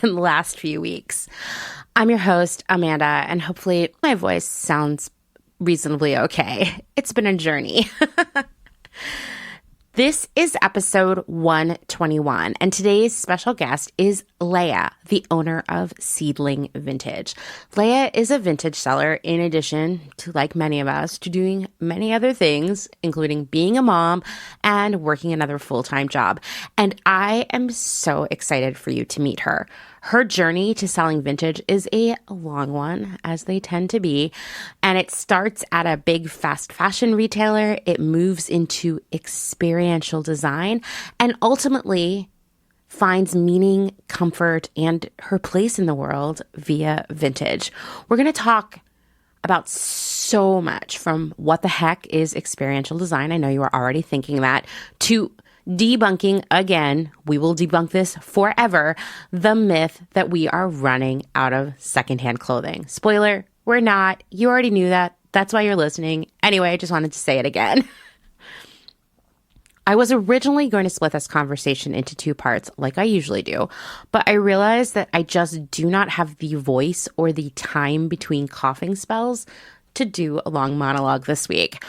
in the last few weeks. I'm your host, Amanda, and hopefully my voice sounds reasonably okay. It's been a journey. This is episode 121, and today's special guest is Leah, the owner of Seedling Vintage. Leah is a vintage seller in addition to, like many of us, to doing many other things, including being a mom and working another full-time job. And I am so excited for you to meet her. Her journey to selling vintage is a long one, as they tend to be, and it starts at a big fast fashion retailer. It moves into experiential design and ultimately finds meaning, comfort, and her place in the world via vintage. We're going to talk about so much, from what the heck is experiential design, I know you are already thinking that, to debunking, again, we will debunk this forever, the myth that we are running out of secondhand clothing. Spoiler, we're not. You already knew that. That's why you're listening. Anyway, I just wanted to say it again. I was originally going to split this conversation into two parts, like I usually do, but I realized that I just do not have the voice or the time between coughing spells to do a long monologue this week.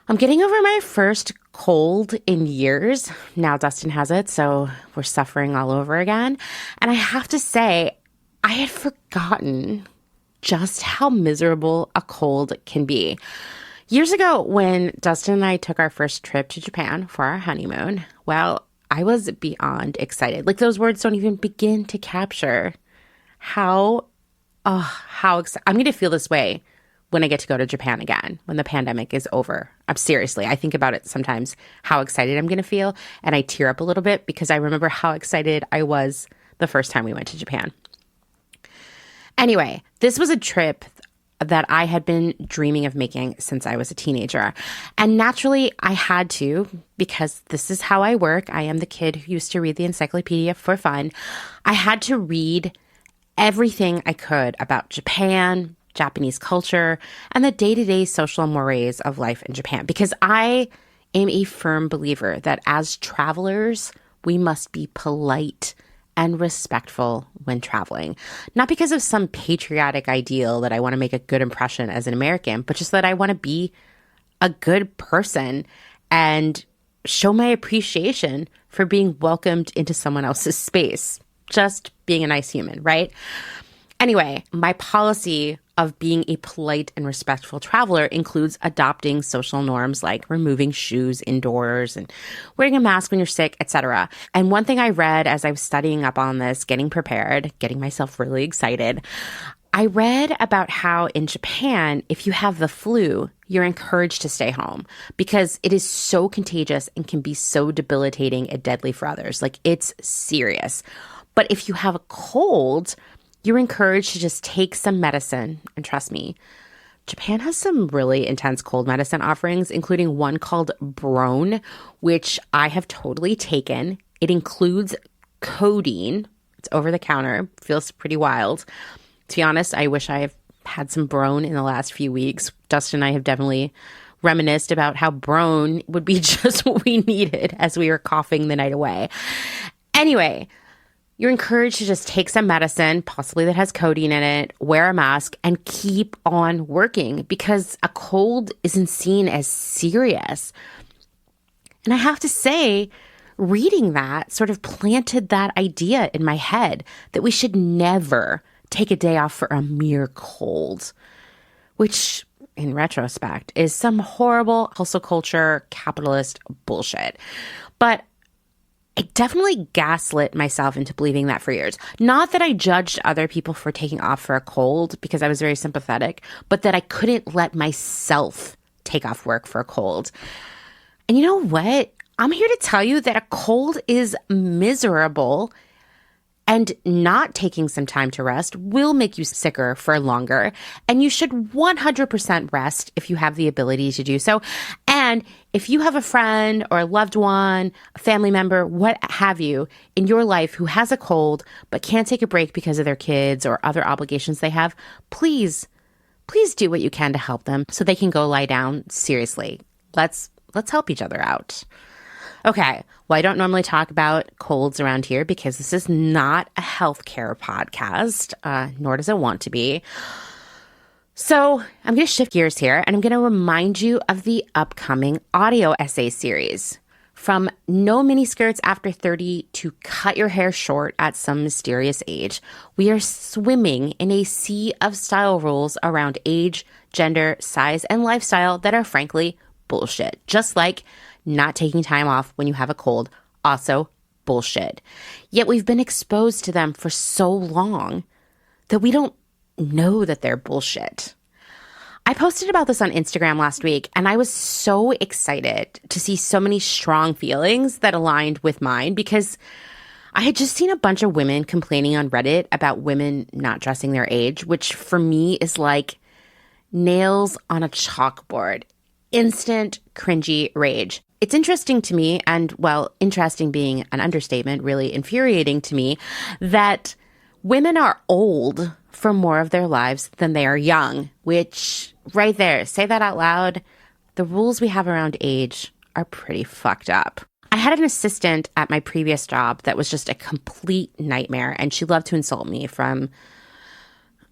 I'm getting over my first cold in years. Now Dustin has it, so we're suffering all over again. And I have to say, I had forgotten just how miserable a cold can be. Years ago, when Dustin and I took our first trip to Japan for our honeymoon, well, I was beyond excited. Like, those words don't even begin to capture how excited. I'm going to feel this way when I get to go to Japan again, when the pandemic is over. Seriously, I think about it sometimes, how excited I'm going to feel, and I tear up a little bit because I remember how excited I was the first time we went to Japan. Anyway, this was a trip that I had been dreaming of making since I was a teenager. And naturally, I had to, because this is how I work. I am the kid who used to read the encyclopedia for fun. I had to read everything I could about Japan, Japanese culture, and the day-to-day social mores of life in Japan, because I am a firm believer that as travelers, we must be polite and respectful when traveling. Not because of some patriotic ideal that I want to make a good impression as an American, but just that I want to be a good person and show my appreciation for being welcomed into someone else's space. Just being a nice human, right? Anyway, my policy of being a polite and respectful traveler includes adopting social norms like removing shoes indoors and wearing a mask when you're sick, etc. And one thing I read as I was studying up on this, getting prepared, getting myself really excited, I read about how in Japan, if you have the flu, you're encouraged to stay home because it is so contagious and can be so debilitating and deadly for others. Like, it's serious. But if you have a cold, you're encouraged to just take some medicine. And trust me, Japan has some really intense cold medicine offerings, including one called Brone, which I have totally taken. It includes codeine. It's over the counter. Feels pretty wild. To be honest, I wish I had some Brone in the last few weeks. Dustin and I have definitely reminisced about how Brone would be just what we needed as we were coughing the night away. Anyway, you're encouraged to just take some medicine, possibly that has codeine in it, wear a mask, and keep on working because a cold isn't seen as serious. And I have to say, reading that sort of planted that idea in my head that we should never take a day off for a mere cold, which in retrospect is some horrible hustle culture capitalist bullshit. But I definitely gaslit myself into believing that for years. Not that I judged other people for taking off for a cold because I was very sympathetic, but that I couldn't let myself take off work for a cold. And you know what? I'm here to tell you that a cold is miserable, and not taking some time to rest will make you sicker for longer. And you should 100% rest if you have the ability to do so. And if you have a friend or a loved one, a family member, what have you, in your life who has a cold but can't take a break because of their kids or other obligations they have, please do what you can to help them so they can go lie down. Seriously, let's help each other out. Okay, well, I don't normally talk about colds around here because this is not a healthcare podcast, nor does it want to be. So I'm going to shift gears here, and I'm going to remind you of the upcoming audio essay series. From no miniskirts after 30 to cut your hair short at some mysterious age, we are swimming in a sea of style rules around age, gender, size, and lifestyle that are frankly bullshit. Just like not taking time off when you have a cold, also bullshit. Yet we've been exposed to them for so long that we don't know that they're bullshit. I posted about this on Instagram last week, and I was so excited to see so many strong feelings that aligned with mine because I had just seen a bunch of women complaining on Reddit about women not dressing their age, which for me is like nails on a chalkboard. Instant cringy rage. It's interesting to me, and well, interesting being an understatement, really infuriating to me, that women are old for more of their lives than they are young, which right there, say that out loud. The rules we have around age are pretty fucked up. I had an assistant at my previous job that was just a complete nightmare, and she loved to insult me from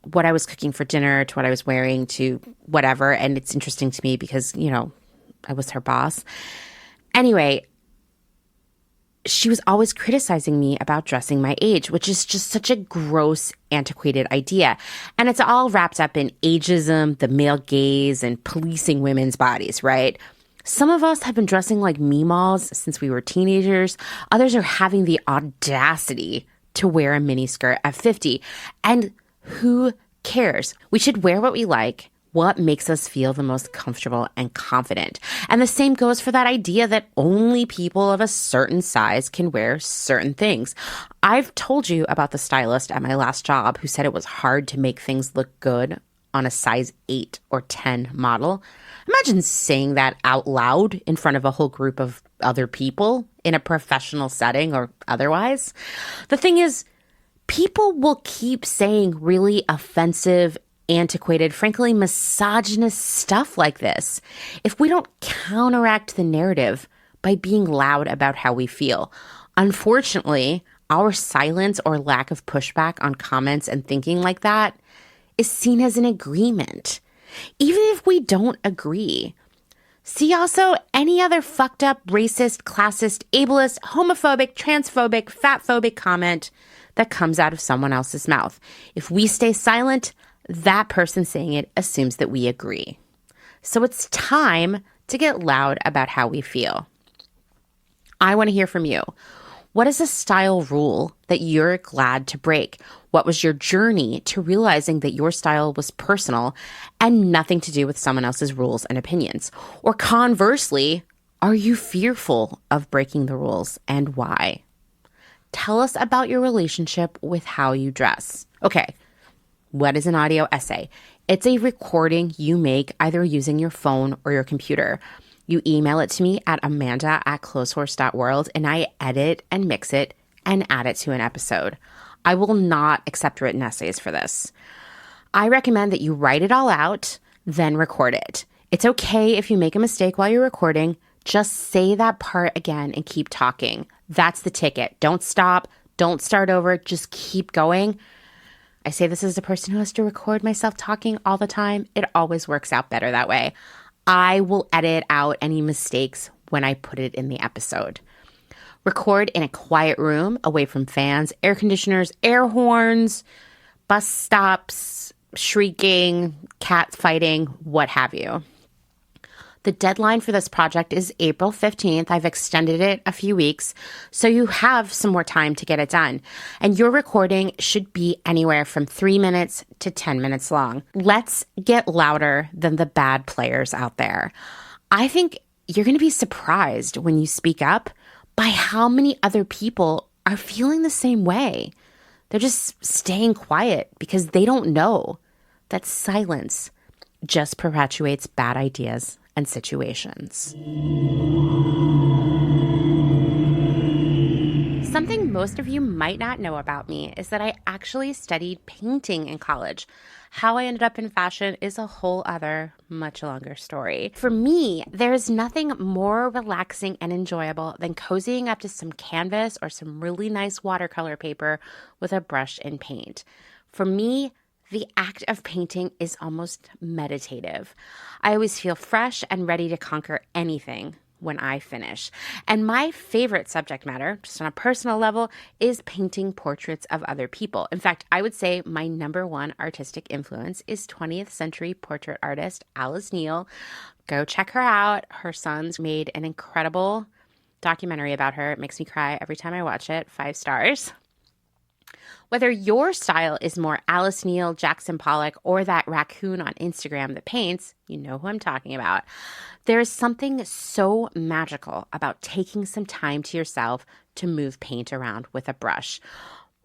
what I was cooking for dinner to what I was wearing to whatever. And it's interesting to me because, you know, I was her boss. Anyway, she was always criticizing me about dressing my age, which is just such a gross, antiquated idea. And it's all wrapped up in ageism, the male gaze, and policing women's bodies, right? Some of us have been dressing like meemaws since we were teenagers. Others are having the audacity to wear a miniskirt at 50. And who cares? We should wear what we like, what makes us feel the most comfortable and confident. And the same goes for that idea that only people of a certain size can wear certain things. I've told you about the stylist at my last job who said it was hard to make things look good on a size 8 or 10 model. Imagine saying that out loud in front of a whole group of other people in a professional setting or otherwise. The thing is, people will keep saying really offensive, antiquated, frankly, misogynist stuff like this if we don't counteract the narrative by being loud about how we feel. Unfortunately, our silence or lack of pushback on comments and thinking like that is seen as an agreement, even if we don't agree. See also any other fucked up, racist, classist, ableist, homophobic, transphobic, fatphobic comment that comes out of someone else's mouth. If we stay silent, that person saying it assumes that we agree. So it's time to get loud about how we feel. I want to hear from you. What is a style rule that you're glad to break? What was your journey to realizing that your style was personal and nothing to do with someone else's rules and opinions? Or conversely, are you fearful of breaking the rules and why? Tell us about your relationship with how you dress. Okay. What is an audio essay? It's a recording you make either using your phone or your computer. You email it to me at amanda@clotheshorse.world, and I edit and mix it and add it to an episode. I will not accept written essays for this. I recommend that you write it all out, then record it. It's okay if you make a mistake while you're recording. Just say that part again and keep talking. That's the ticket. Don't stop. Don't start over. Just keep going. I say this as a person who has to record myself talking all the time. It always works out better that way. I will edit out any mistakes when I put it in the episode. Record in a quiet room away from fans, air conditioners, air horns, bus stops, shrieking, cats fighting, what have you. The deadline for this project is April 15th. I've extended it a few weeks, so you have some more time to get it done. And your recording should be anywhere from 3 minutes to 10 minutes long. Let's get louder than the bad players out there. I think you're going to be surprised when you speak up by how many other people are feeling the same way. They're just staying quiet because they don't know that silence just perpetuates bad ideas and situations. Something something most of you might not know about me is that I actually studied painting in college. How I ended up in fashion is a whole other, much longer story. For me, there's nothing more relaxing and enjoyable than cozying up to some canvas or some really nice watercolor paper with a brush and paint. For me, the act of painting is almost meditative. I always feel fresh and ready to conquer anything when I finish. And my favorite subject matter, just on a personal level, is painting portraits of other people. In fact, I would say my number one artistic influence is 20th century portrait artist Alice Neel. Go check her out. Her sons made an incredible documentary about her. It makes me cry every time I watch it. 5 stars. Whether your style is more Alice Neel, Jackson Pollock, or that raccoon on Instagram that paints, you know who I'm talking about. There is something so magical about taking some time to yourself to move paint around with a brush.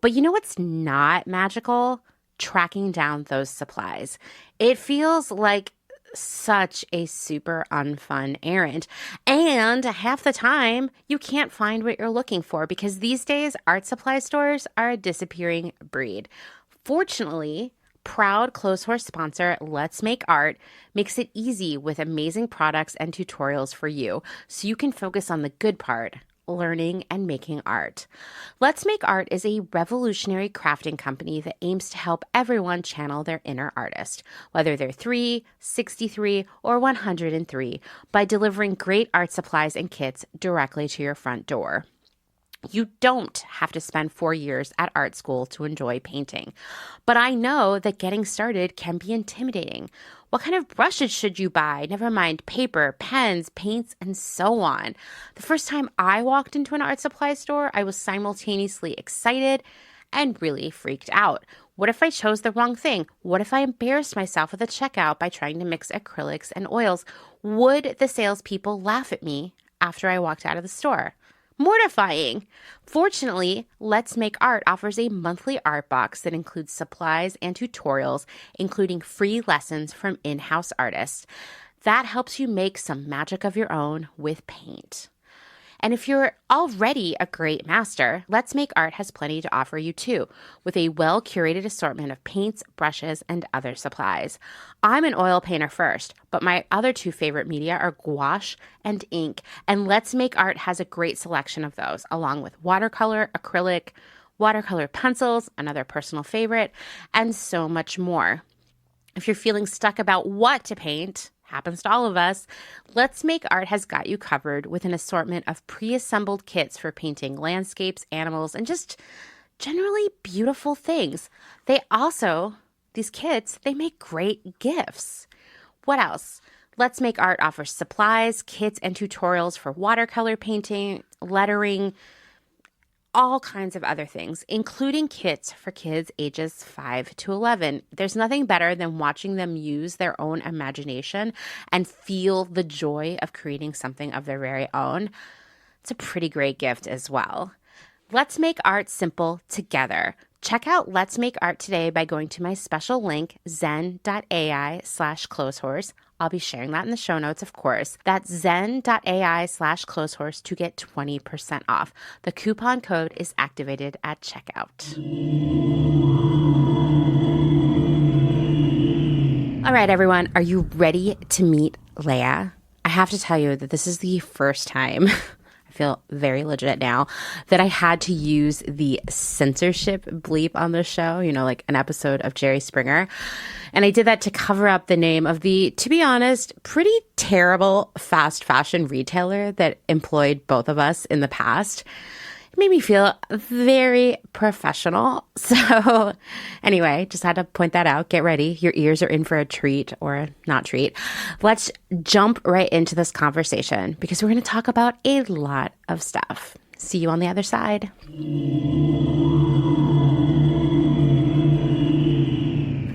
But you know what's not magical? Tracking down those supplies. It feels like such a super unfun errand. And half the time, you can't find what you're looking for because these days, art supply stores are a disappearing breed. Fortunately, proud Clotheshorse sponsor Let's Make Art makes it easy with amazing products and tutorials for you so you can focus on the good part, learning and making art. Let's Make Art is a revolutionary crafting company that aims to help everyone channel their inner artist, whether they're 3, 63, or 103, by delivering great art supplies and kits directly to your front door. You don't have to spend 4 years at art school to enjoy painting. But I know that getting started can be intimidating. What kind of brushes should you buy? Never mind paper, pens, paints, and so on. The first time I walked into an art supply store, I was simultaneously excited and really freaked out. What if I chose the wrong thing? What if I embarrassed myself at the checkout by trying to mix acrylics and oils? Would the salespeople laugh at me after I walked out of the store? Mortifying. Fortunately, Let's Make Art offers a monthly art box that includes supplies and tutorials, including free lessons from in-house artists. That helps you make some magic of your own with paint. And if you're already a great master, Let's Make Art has plenty to offer you too, with a well-curated assortment of paints, brushes, and other supplies. I'm an oil painter first, but my other 2 favorite media are gouache and ink, and Let's Make Art has a great selection of those, along with watercolor, acrylic, watercolor pencils, another personal favorite, and so much more. If you're feeling stuck about what to paint, happens to all of us, Let's Make Art has got you covered with an assortment of pre-assembled kits for painting landscapes, animals, and just generally beautiful things. These kits, they make great gifts. What else? Let's Make Art offers supplies, kits, and tutorials for watercolor painting, lettering, all kinds of other things, including kits for kids ages 5 to 11. There's nothing better than watching them use their own imagination and feel the joy of creating something of their very own. It's a pretty great gift as well. Let's make art simple together. Check out Let's Make Art today by going to my special link, zen.ai/clotheshorse. I'll be sharing that in the show notes, of course. That's zen.ai/clotheshorse to get 20% off. The coupon code is activated at checkout. All right, everyone, are you ready to meet Leah? I have to tell you that this is the first time feel very legit now that I had to use the censorship bleep on the show, like an episode of Jerry Springer. And I did that to cover up the name of the, to be honest, pretty terrible fast fashion retailer that employed both of us in the past. It made me feel very professional. So anyway, just had to point that out. Get ready. Your ears are in for a treat or not treat. Let's jump right into this conversation because we're going to talk about a lot of stuff. See you on the other side.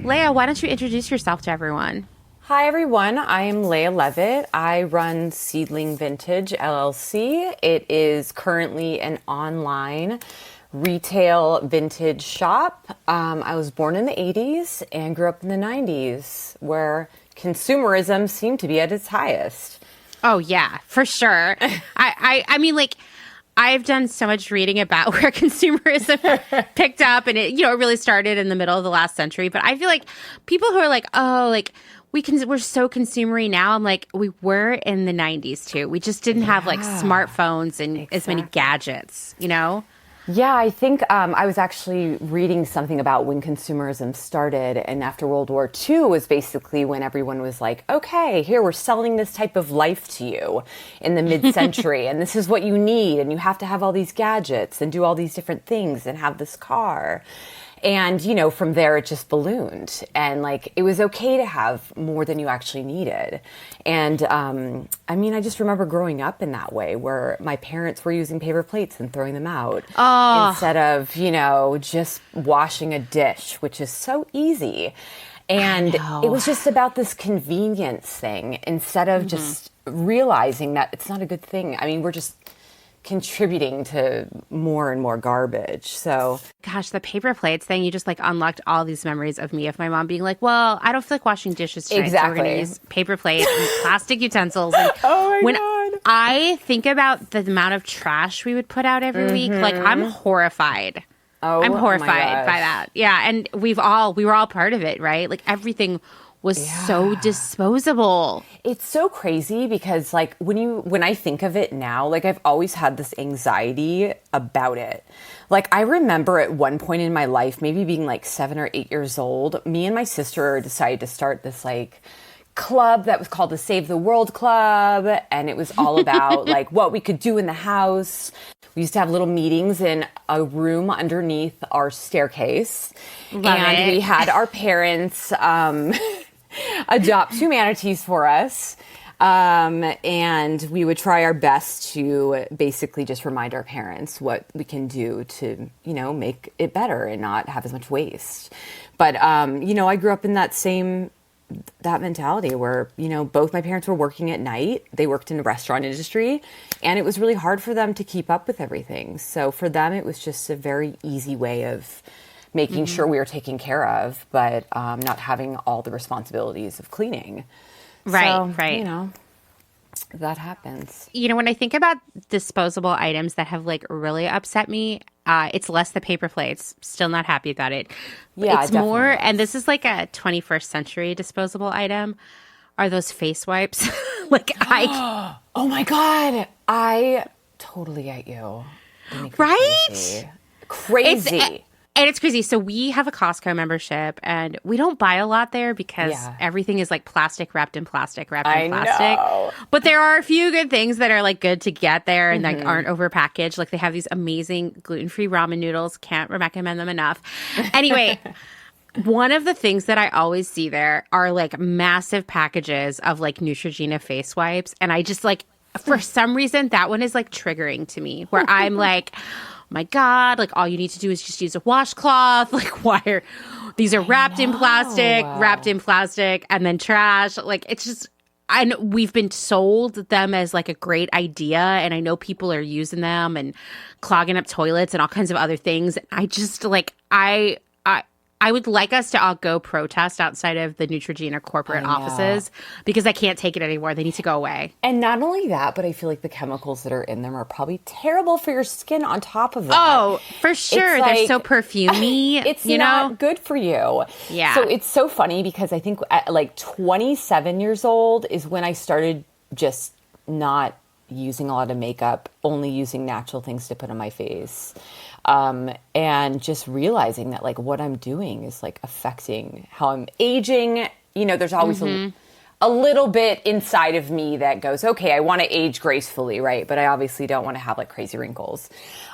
Leah, why don't you introduce yourself to everyone? Hi, everyone. I am Leia Levitt. I run Seedling Vintage LLC. It is currently an online retail vintage shop. I was born in the 80s and grew up in the 90s, where consumerism seemed to be at its highest. Oh, yeah, for sure. I mean, I've done so much reading about where consumerism picked up, and it, it really started in the middle of the last century. But I feel like people who are like, oh, like we're so consumery now. I'm like, we were in the 90s too. We just didn't have like smartphones and as many gadgets, Yeah, I think I was actually reading something about when consumerism started, and after World War II was basically when everyone was like, okay, here, we're selling this type of life to you in the mid-century, and this is what you need, and you have to have all these gadgets and do all these different things and have this car. And, from there it just ballooned. And like, it was okay to have more than you actually needed. And, I just remember growing up in that way where my parents were using paper plates and throwing them out instead of, just washing a dish, which is so easy. And it was just about this convenience thing instead of just realizing that it's not a good thing. I mean, we're just contributing to more and more garbage. So gosh, the paper plates thing, you just like unlocked all these memories of me, of my mom being like, well, I don't feel like washing dishes tonight, so we're going to use paper plates and plastic utensils. And when I think about the amount of trash we would put out every week, like I'm horrified. I'm horrified by that. Yeah, and we were all part of it, right? Like everything was so disposable. It's so crazy because like when I think of it now, like I've always had this anxiety about it. Like I remember at one point in my life, maybe being like 7 or 8 years old, me and my sister decided to start this like club that was called the Save the World Club. And it was all about like what we could do in the house. We used to have little meetings in a room underneath our staircase. We had our parents adopt 2 manatees for us. And we would try our best to basically just remind our parents what we can do to, make it better and not have as much waste. But, I grew up in that mentality where, both my parents were working at night. They worked in the restaurant industry, and it was really hard for them to keep up with everything. So for them, it was just a very easy way of making sure we were taken care of, but not having all the responsibilities of cleaning. Right. That happens. When I think about disposable items that have like really upset me, it's less the paper plates. Still not happy about it. Yeah, it's more, and this is like a 21st century disposable item, are those face wipes. Oh my God. I totally get you. Right? Crazy. And it's crazy. So we have a Costco membership, and we don't buy a lot there because everything is like plastic wrapped in plastic wrapped in plastic. Know. But there are a few good things that are like good to get there and like aren't overpackaged. Like they have these amazing gluten-free ramen noodles. Can't recommend them enough. Anyway, one of the things that I always see there are like massive packages of like Neutrogena face wipes. And I just like, for some reason, that one is like triggering to me where I'm like, my God, like all you need to do is just use a washcloth. Like these are wrapped in plastic and then trash. Like it's just, I know we've been sold them as like a great idea, and I know people are using them and clogging up toilets and all kinds of other things. I just like, I would like us to all go protest outside of the Neutrogena corporate offices because I can't take it anymore. They need to go away. And not only that, but I feel like the chemicals that are in them are probably terrible for your skin on top of that. Oh, for sure. They're so perfumey. It's not good for you. Yeah. So it's so funny because I think at like 27 years old is when I started just not using a lot of makeup, only using natural things to put on my face. And just realizing that like what I'm doing is like affecting how I'm aging. There's always a little bit inside of me that goes, okay, I want to age gracefully, right? But I obviously don't want to have like crazy wrinkles.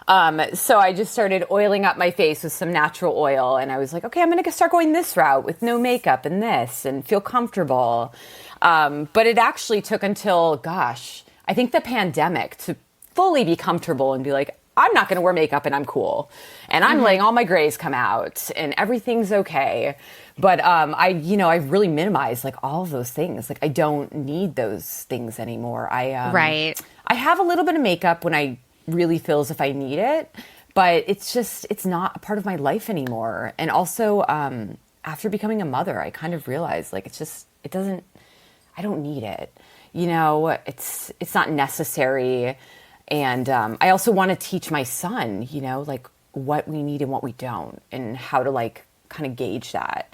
So I just started oiling up my face with some natural oil, and I was like, okay, I'm going to start going this route with no makeup and this and feel comfortable. But it actually took until, I think the pandemic to fully be comfortable and be like, I'm not going to wear makeup and I'm cool. And I'm letting all my grays come out and everything's okay. But I've really minimized like all of those things. Like I don't need those things anymore. I have a little bit of makeup when I really feel as if I need it, but it's not a part of my life anymore. And also, after becoming a mother, I kind of realized like I don't need it. It's not necessary. And I also want to teach my son, like what we need and what we don't, and how to like kind of gauge that.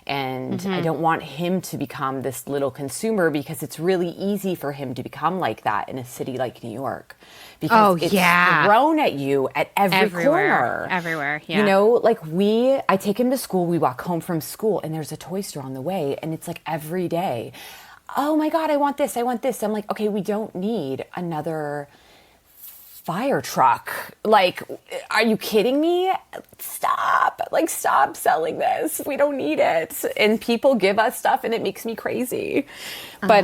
And I don't want him to become this little consumer, because it's really easy for him to become like that in a city like New York. Because it's thrown at you at every corner. Everywhere, yeah. Like I take him to school, we walk home from school, and there's a toy store on the way, and it's like every day. Oh my God, I want this. I'm like, okay, we don't need another fire truck. Like, are you kidding me? Stop selling this. We don't need it. And people give us stuff and it makes me crazy. But,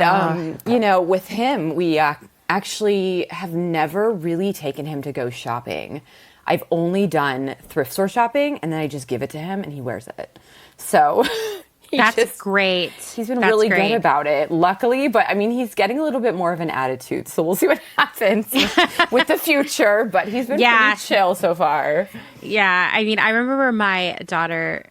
with him, we actually have never really taken him to go shopping. I've only done thrift store shopping, and then I just give it to him and he wears it. So that's great. He's been really good about it, luckily. But I mean, he's getting a little bit more of an attitude. So we'll see what happens with the future. But he's been pretty chill so far. Yeah. I mean, I remember my daughter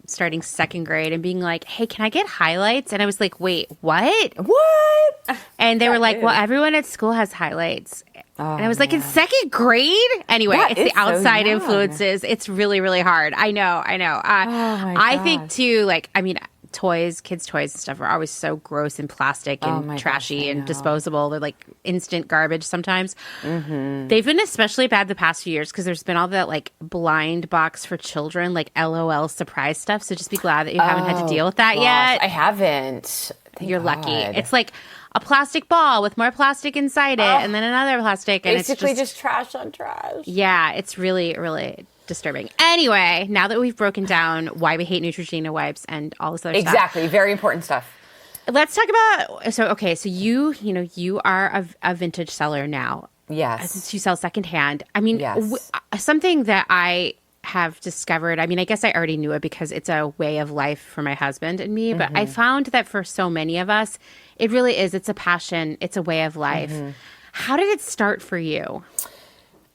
starting second grade and being like, hey, can I get highlights? And I was like, wait, what? What? And they were like, well, everyone at school has highlights. And I was like, in second grade? Anyway, it's the outside influences. It's really, really hard. I know. I think too, like, I mean, kids' toys and stuff are always so gross and plastic and trashy and disposable. They're like instant garbage sometimes. Mm-hmm. They've been especially bad the past few years because there's been all that like blind box for children, like LOL surprise stuff. So just be glad that you haven't had to deal with that yet. I haven't. You're lucky. It's like a plastic ball with more plastic inside it, and then another plastic, and basically it's just trash on trash. Yeah, it's really, really disturbing. Anyway, now that we've broken down why we hate Neutrogena wipes and all this other stuff. Exactly, very important stuff. Let's talk about, so you are a vintage seller now. Yes. Since you sell secondhand. I mean, yes. Something that I have discovered, I mean, I guess I already knew it because it's a way of life for my husband and me, but I found that for so many of us, it really is. It's a passion. It's a way of life. How did it start for you?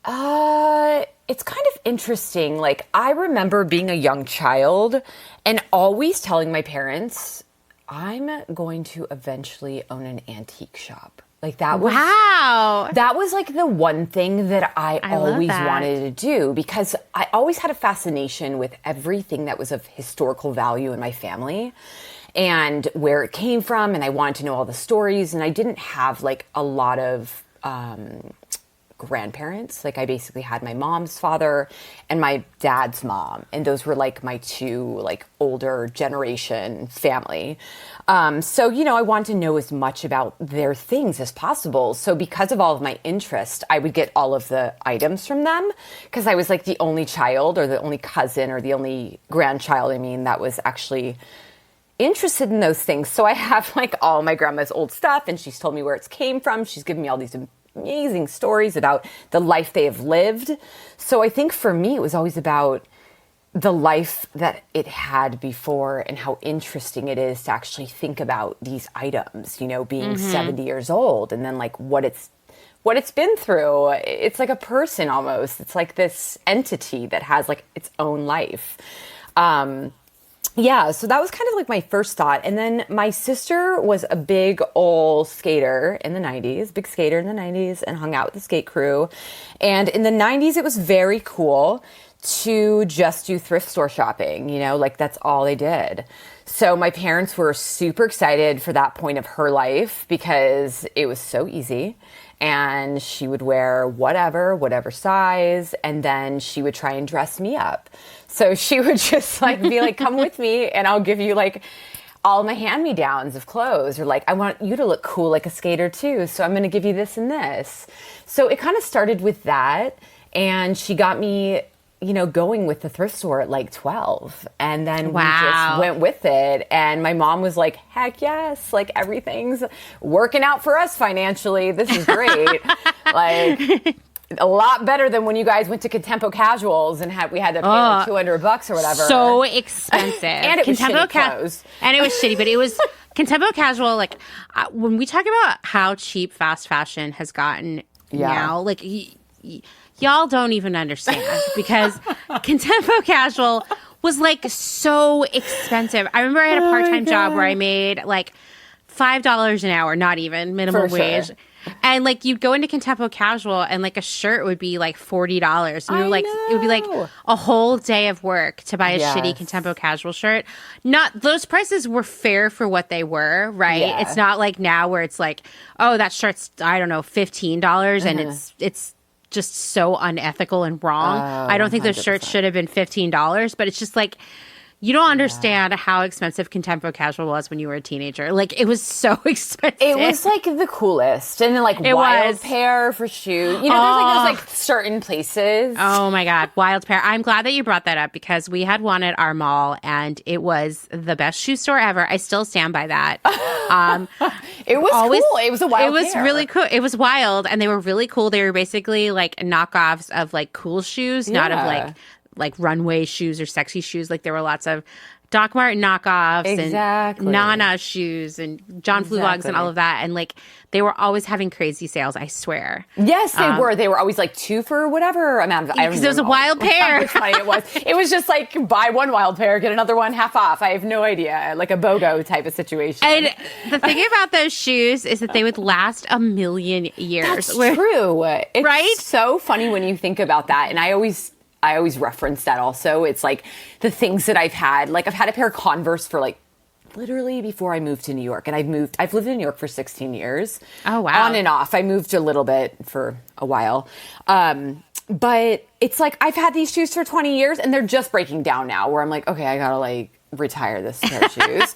It's kind of interesting. Like, I remember being a young child and always telling my parents, I'm going to eventually own an antique shop. Like, that was that was like the one thing that I always wanted to do, because I always had a fascination with everything that was of historical value in my family and where it came from, and I wanted to know all the stories, and I didn't have like a lot of grandparents. Like, I basically had my mom's father and my dad's mom, and those were like my two like older generation family. So, I wanted to know as much about their things as possible. So because of all of my interest, I would get all of the items from them, because I was like the only child or the only cousin or the only grandchild, that was actually interested in those things. So I have like all my grandma's old stuff, and she's told me where it came from. She's given me all these amazing stories about the life they have lived. So I think for me, it was always about the life that it had before and how interesting it is to actually think about these items, being 70 years old, and then like what it's been through. It's like a person almost. It's like this entity that has like its own life. Yeah, so that was kind of like my first thought. And then my sister was a big old skater in the 90s, big skater in the 90s, and hung out with the skate crew. And in the 90s, it was very cool to just do thrift store shopping, like that's all they did. So my parents were super excited for that point of her life because it was so easy. And she would wear whatever size, and then she would try and dress me up. So she would just like be like, come with me and I'll give you like all my hand-me-downs of clothes, or like, I want you to look cool like a skater too, so I'm going to give you this and this. So it kind of started with that, and she got me, going with the thrift store at like 12. And then we just went with it. And my mom was like, heck yes, like everything's working out for us financially. This is great. Like, a lot better than when you guys went to Contempo Casuals and we had to pay like $200 or whatever. So expensive. And it was shitty clothes. And it was shitty, but it was Contempo Casual. Like, when we talk about how cheap fast fashion has gotten now, like, y'all don't even understand, because Contempo Casual was like so expensive. I remember I had a part-time job where I made like $5 an hour, not even minimum wage. Sure. And like you'd go into Contempo Casual and like a shirt would be like $40. And you're like, it would be like a whole day of work to buy a shitty Contempo Casual shirt. Not those prices were fair for what they were, right? Yeah. It's not like now where it's like, oh, that shirt's, I don't know, $15 and it's just so unethical and wrong. I don't think those 100%. shirts should have been $15, but it's just like, you don't understand how expensive Contempo Casual was when you were a teenager. Like, it was so expensive. It was, like, the coolest. And then, like, Wild Pear for shoes. You know, there's, like, those, like, certain places. Oh, my God. Wild Pear. I'm glad that you brought that up because we had one at our mall, and it was the best shoe store ever. I still stand by that. It was cool. It was a Wild Pear. It was really cool. It was wild, and they were really cool. They were basically, like, knockoffs of, like, cool shoes, not of, like runway shoes or sexy shoes. Like there were lots of Doc Marten knockoffs and Nana shoes and John Fluvogs and all of that. And like they were always having crazy sales, I swear. Yes, they were. They were always like 2 for whatever amount of. Because it was a Wild Pear. How much money it was. It was just like buy one Wild Pear, get another one half off. I have no idea. Like a BOGO type of situation. And the thing about those shoes is that they would last a million years. That's true. It's right? so funny when you think about that. And I always reference that also. It's like the things that I've had. Like I've had a pair of Converse for like literally before I moved to New York. And I've lived in New York for 16 years. Oh, wow. On and off. I moved a little bit for a while. But it's like I've had these shoes for 20 years and they're just breaking down now where I'm like, okay, I gotta like retire this pair of shoes.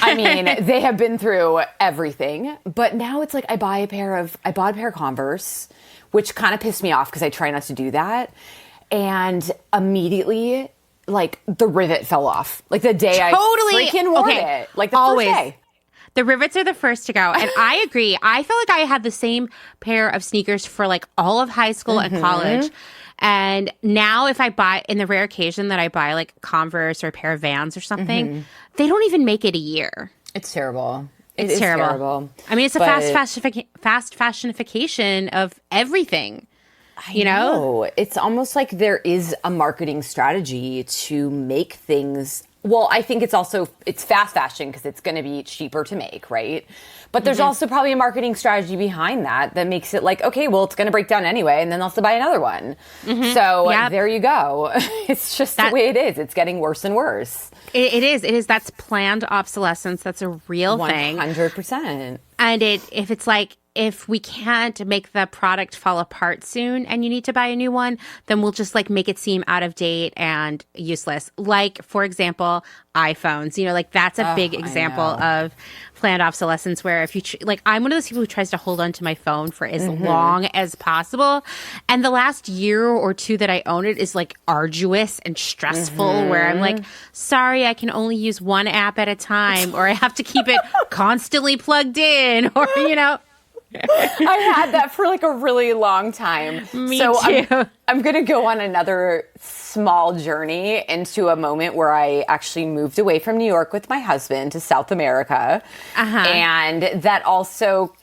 I mean, they have been through everything. But now it's like I bought a pair of Converse, which kind of pissed me off because I try not to do that. And immediately, like, the rivet fell off. Like, the day I freaking wore it. Like, the first day. The rivets are the first to go. And I agree. I feel like I had the same pair of sneakers for, like, all of high school and college. And now if I buy, in the rare occasion that I buy, like, Converse or a pair of Vans or something, they don't even make it a year. It's terrible. It's terrible. I mean, it's a fast fashionification of everything. You know? It's almost like there is a marketing strategy to make things. Well, I think it's fast fashion because it's going to be cheaper to make, right? But there's also probably a marketing strategy behind that makes it like, okay, well, it's going to break down anyway, and then I'll have to buy another one. So there you go. It's just the way it is. It's getting worse and worse. It is. That's planned obsolescence. That's a real thing. 100%. And if we can't make the product fall apart soon and you need to buy a new one, then we'll just like make it seem out of date and useless. Like, for example, iPhones. You know, like that's a big example of planned obsolescence where if you, like, I'm one of those people who tries to hold on to my phone for as long as possible. And the last year or two that I own it is like arduous and stressful where I'm like, sorry, I can only use one app at a time or I have to keep it constantly plugged in or, you know. I had that for like a really long time. Me too. I'm going to go on another small journey into a moment where I actually moved away from New York with my husband to South America. And that also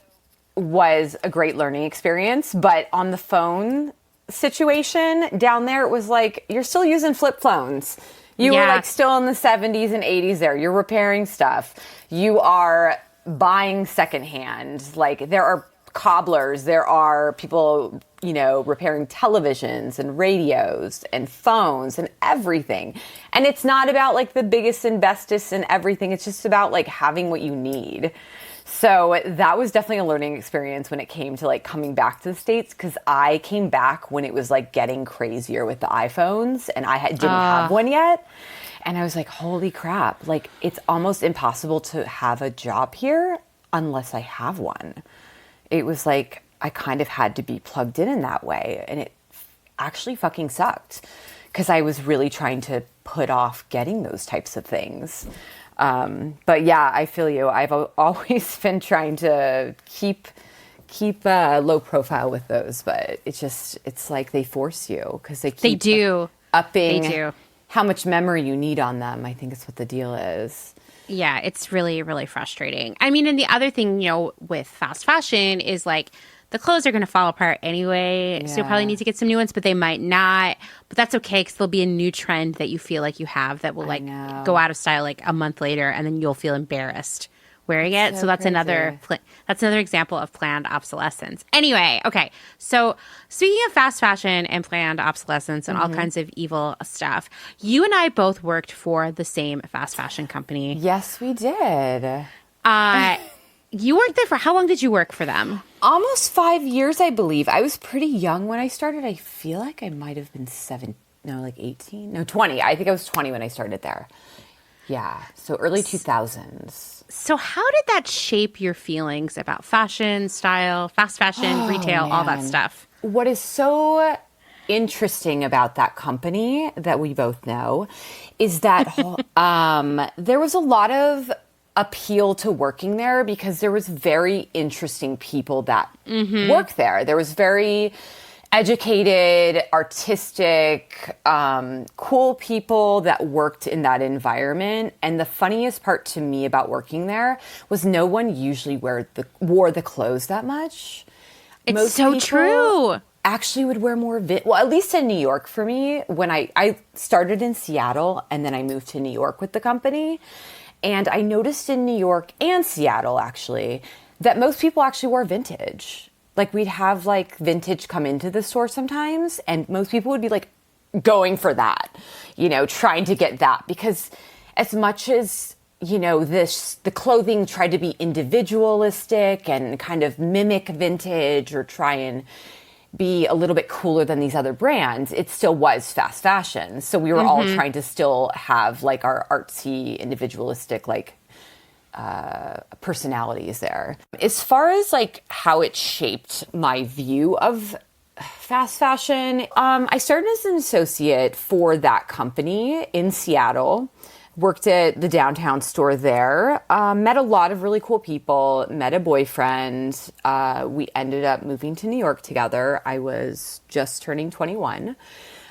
was a great learning experience. But on the phone situation down there, it was like, you're still using flip phones. You were like still in the 70s and 80s there. You're repairing stuff. You are buying secondhand. Like there are cobblers, there are people, you know, repairing televisions and radios and phones and everything. And it's not about like the biggest and bestest and everything. It's just about like having what you need. So that was definitely a learning experience when it came to like coming back to the States, because I came back when it was like getting crazier with the iPhones and I didn't have one yet. And I was like, holy crap, like it's almost impossible to have a job here unless I have one. It was like, I kind of had to be plugged in that way. And it actually fucking sucked because I was really trying to put off getting those types of things. But yeah, I feel you. I've always been trying to keep low profile with those, but it's like they force you because they keep upping how much memory you need on them. I think it's what the deal is. Yeah, it's really, really frustrating. I mean, and the other thing, you know, with fast fashion is like the clothes are going to fall apart anyway. Yeah. So you'll probably need to get some new ones, but they might not. But that's okay because there'll be a new trend that you feel like you have that will like go out of style like a month later and then you'll feel embarrassed wearing it. So that's crazy. another example of planned obsolescence. Anyway, okay. So speaking of fast fashion and planned obsolescence and all kinds of evil stuff, you and I both worked for the same fast fashion company. Yes, we did. You worked there for how long did you work for them? Almost 5 years, I believe. I was pretty young when I started. I feel like I might have been 18. No, 20. I think I was 20 when I started there. Yeah. So early 2000s. So how did that shape your feelings about fashion, style, fast fashion, retail, all that stuff? What is so interesting about that company that we both know is that there was a lot of appeal to working there because there was very interesting people that work there. There was very educated, artistic, cool people that worked in that environment. And the funniest part to me about working there was no one usually wore the clothes that much. It's Most so people true. actually would wear more, well, at least in New York for me, when I started in Seattle and then I moved to New York with the company. And I noticed in New York and Seattle, actually, that most people actually wore vintage. Like, we'd have, like, vintage come into the store sometimes, and most people would be, like, going for that, you know, trying to get that. Because as much as, you know, the clothing tried to be individualistic and kind of mimic vintage or try and be a little bit cooler than these other brands, it still was fast fashion. So we were all trying to still have like our artsy, individualistic, like personalities there. As far as like how it shaped my view of fast fashion, I started as an associate for that company in Seattle. Worked at the downtown store there, met a lot of really cool people, met a boyfriend. We ended up moving to New York together. I was just turning 21.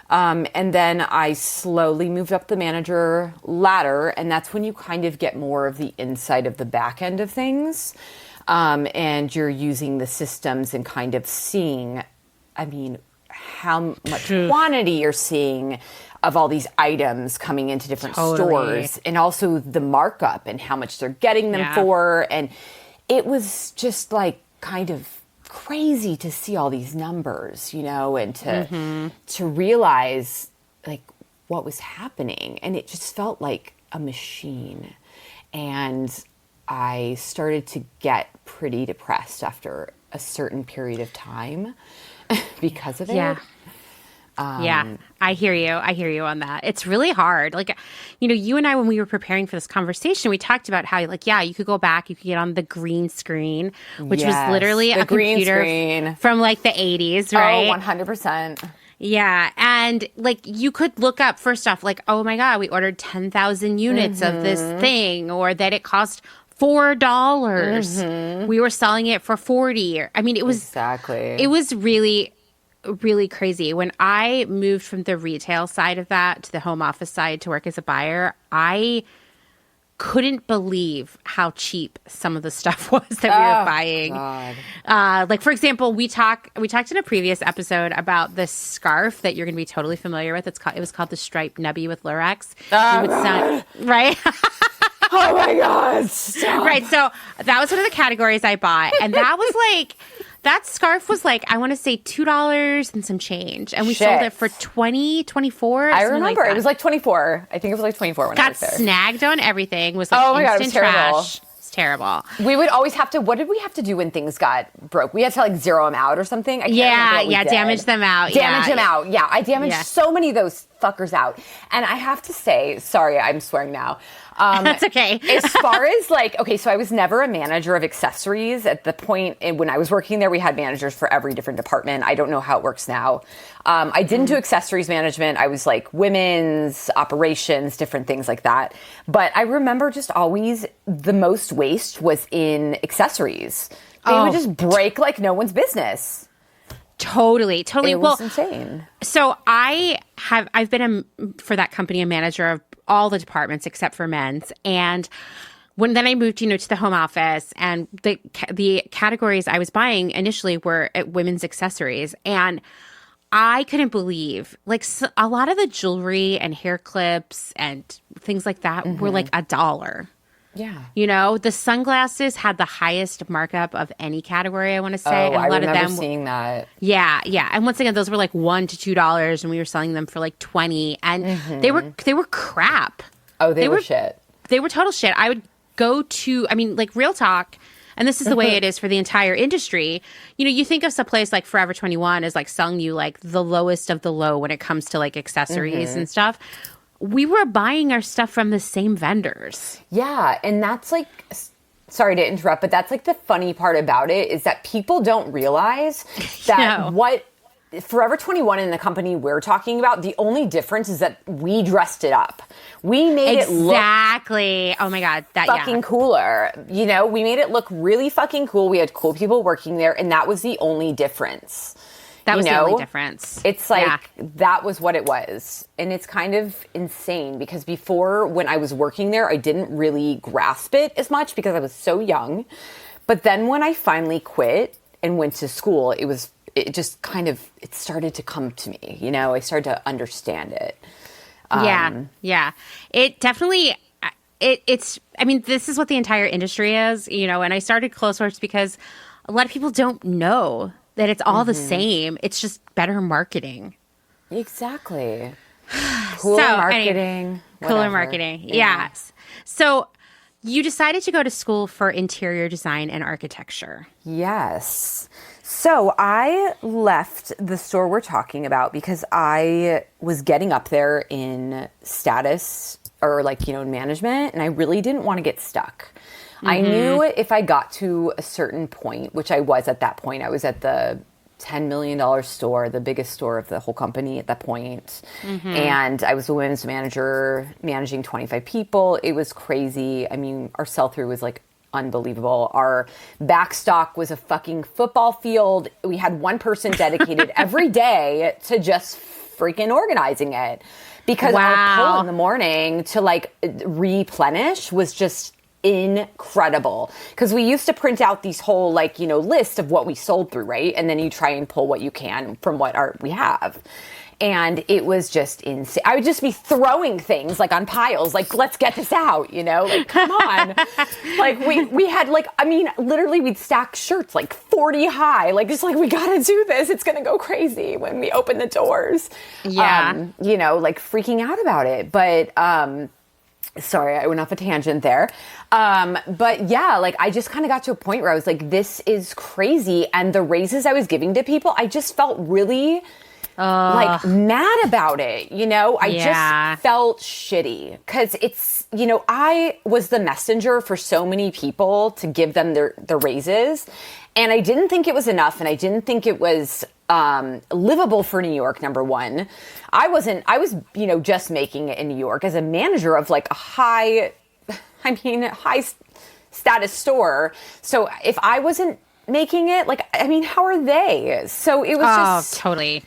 And then I slowly moved up the manager ladder, and that's when you kind of get more of the insight of the back end of things. And you're using the systems and kind of seeing, I mean, how much quantity you're seeing of all these items coming into different stores, and also the markup and how much they're getting them for. And it was just like kind of crazy to see all these numbers, you know, and to realize like what was happening. And it just felt like a machine. And I started to get pretty depressed after a certain period of time because of it. Yeah, I hear you. I hear you on that. It's really hard. Like, you know, you and I, when we were preparing for this conversation, we talked about how, like, yeah, you could go back, you could get on the green screen, which was literally a computer from like the 80s, right? Oh, 100%. Yeah. And like, you could look up first off, like, oh my God, we ordered 10,000 units of this thing, or that it cost $4. We were selling it for 40. I mean, it was really crazy. When I moved from the retail side of that to the home office side to work as a buyer, I couldn't believe how cheap some of the stuff was that we were buying. Like, for example, we talked in a previous episode about this scarf that you're going to be totally familiar with. It was called the striped nubby with Lurex. Right? Oh my God. Stop. Right. So that was one of the categories I bought. And that was like, that scarf was like, I want to say $2 and some change. And we sold it for $20, $24. I remember. Like, it was like 24. I think it was like 24 when I was there. Got snagged on everything. Was like instant trash. It's terrible. We would always have to, what did we have to do when things got broke? We had to like zero them out or something? I can't remember what we did. Damage them out. Damage them out. Yeah, I damaged so many of those fuckers out. And I have to say, sorry, I'm swearing now. That's okay. As far as like, okay, so I was never a manager of accessories. At the point when I was working there, we had managers for every different department. I don't know how it works now. I didn't do accessories management. I was like women's operations, different things like that. But I remember just always the most waste was in accessories. They would just break like no one's business. Totally. It was insane. So I've been for that company a manager of all the departments except for men's. And then I moved, to the home office, and the categories I was buying initially were women's accessories. And I couldn't believe, like, a lot of the jewelry and hair clips and things like that were like $1. Yeah. You know, the sunglasses had the highest markup of any category, I want to say. Oh, and a I lot remember of them, seeing that. yeah, yeah. And once again, those were like $1 to $2, and we were selling them for like 20, and they were crap. Oh, they were shit. They were total shit. I would go to, I mean, like real talk, and this is the way it is for the entire industry. You know, you think of some place like Forever 21 as like selling you like the lowest of the low when it comes to like accessories and stuff. We were buying our stuff from the same vendors. Yeah, and that's like, sorry to interrupt, but that's like the funny part about it is that people don't realize that what Forever 21 and the company we're talking about, the only difference is that we dressed it up. We made it look exactly. Oh my God, that fucking cooler. You know, we made it look really fucking cool. We had cool people working there, and that was the only difference. That was the only difference. It's like, that was what it was. And it's kind of insane because before, when I was working there, I didn't really grasp it as much because I was so young. But then when I finally quit and went to school, it started to come to me. You know, I started to understand it. Yeah. It definitely, it's, I mean, this is what the entire industry is, you know, and I started Clotheshorse because a lot of people don't know that it's all the same. It's just better marketing. Exactly. Cooler marketing. Cooler marketing. Yeah. Yes. So you decided to go to school for interior design and architecture. Yes. So I left the store we're talking about because I was getting up there in status or like, you know, management, and I really didn't want to get stuck. I knew if I got to a certain point, which I was at that point, I was at the $10 million store, the biggest store of the whole company at that point. And I was a women's manager managing 25 people. It was crazy. I mean, our sell-through was like unbelievable. Our back stock was a fucking football field. We had one person dedicated every day to just freaking organizing it because our pull in the morning to like replenish was just incredible, because we used to print out these whole like, you know, list of what we sold through, right? And then you try and pull what you can from what we have. And it was just insane. I would just be throwing things like on piles, like, let's get this out, you know, like, come on. Like we had like, I mean, literally we'd stack shirts like 40 high, like just like, we gotta do this. It's gonna go crazy when we open the doors. Yeah. You know, like freaking out about it. But, sorry, I went off a tangent there. But yeah, like I just kind of got to a point where I was like, this is crazy. And the raises I was giving to people, I just felt really like mad about it. You know, I just felt shitty because it's, you know, I was the messenger for so many people to give them their raises. And I didn't think it was enough. And I didn't think it was livable for New York, number one. I was, you know, just making it in New York as a manager of like a high status store. So if I wasn't making it, like, I mean, how are they? So it was just totally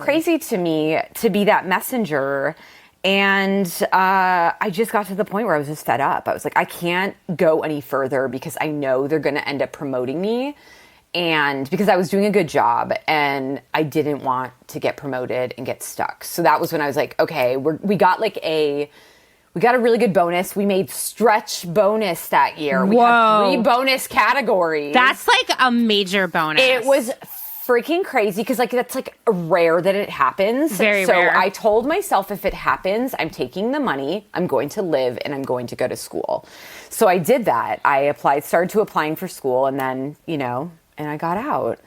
crazy to me to be that messenger. And I just got to the point where I was just fed up. I was like, I can't go any further because I know they're going to end up promoting me. And because I was doing a good job and I didn't want to get promoted and get stuck. So that was when I was like, okay, we got a really good bonus. We made stretch bonus that year. We had 3 bonus categories. That's like a major bonus. It was freaking crazy because like that's like rare that it happens. Very rare. So I told myself if it happens, I'm taking the money, I'm going to live, and I'm going to go to school. So I did that. I started applying for school, and then, you know, and I got out.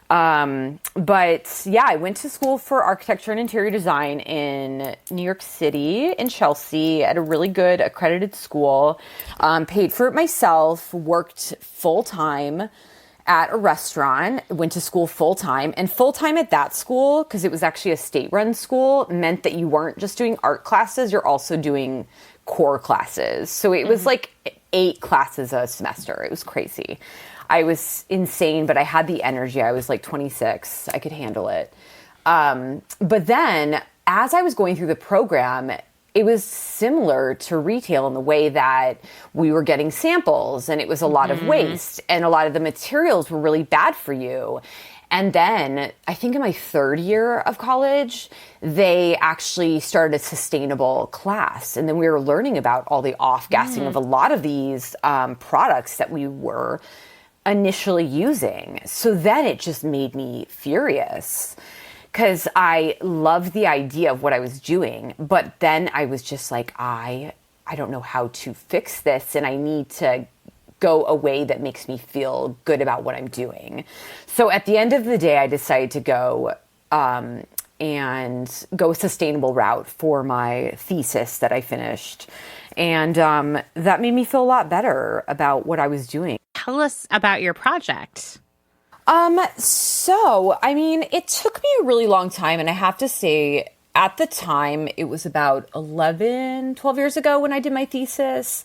But yeah, I went to school for architecture and interior design in New York City, in Chelsea, at a really good accredited school. Paid for it myself, worked full-time at a restaurant, went to school full-time. And full-time at that school, because it was actually a state-run school, meant that you weren't just doing art classes, you're also doing core classes. So it was like 8 classes a semester. It was crazy. I was insane, but I had the energy. I was like 26. I could handle it. But then as I was going through the program, it was similar to retail in the way that we were getting samples and it was a lot of waste and a lot of the materials were really bad for you. And then I think in my third year of college, they actually started a sustainable class. And then we were learning about all the off-gassing of a lot of these products that we were initially using. So then it just made me furious because I loved the idea of what I was doing. But then I was just like, I don't know how to fix this, and I need to go a way that makes me feel good about what I'm doing. So at the end of the day, I decided to go and go a sustainable route for my thesis that I finished. And that made me feel a lot better about what I was doing. Tell us about your project. So, I mean, it took me a really long time, and I have to say, at the time, it was about 12 years ago when I did my thesis.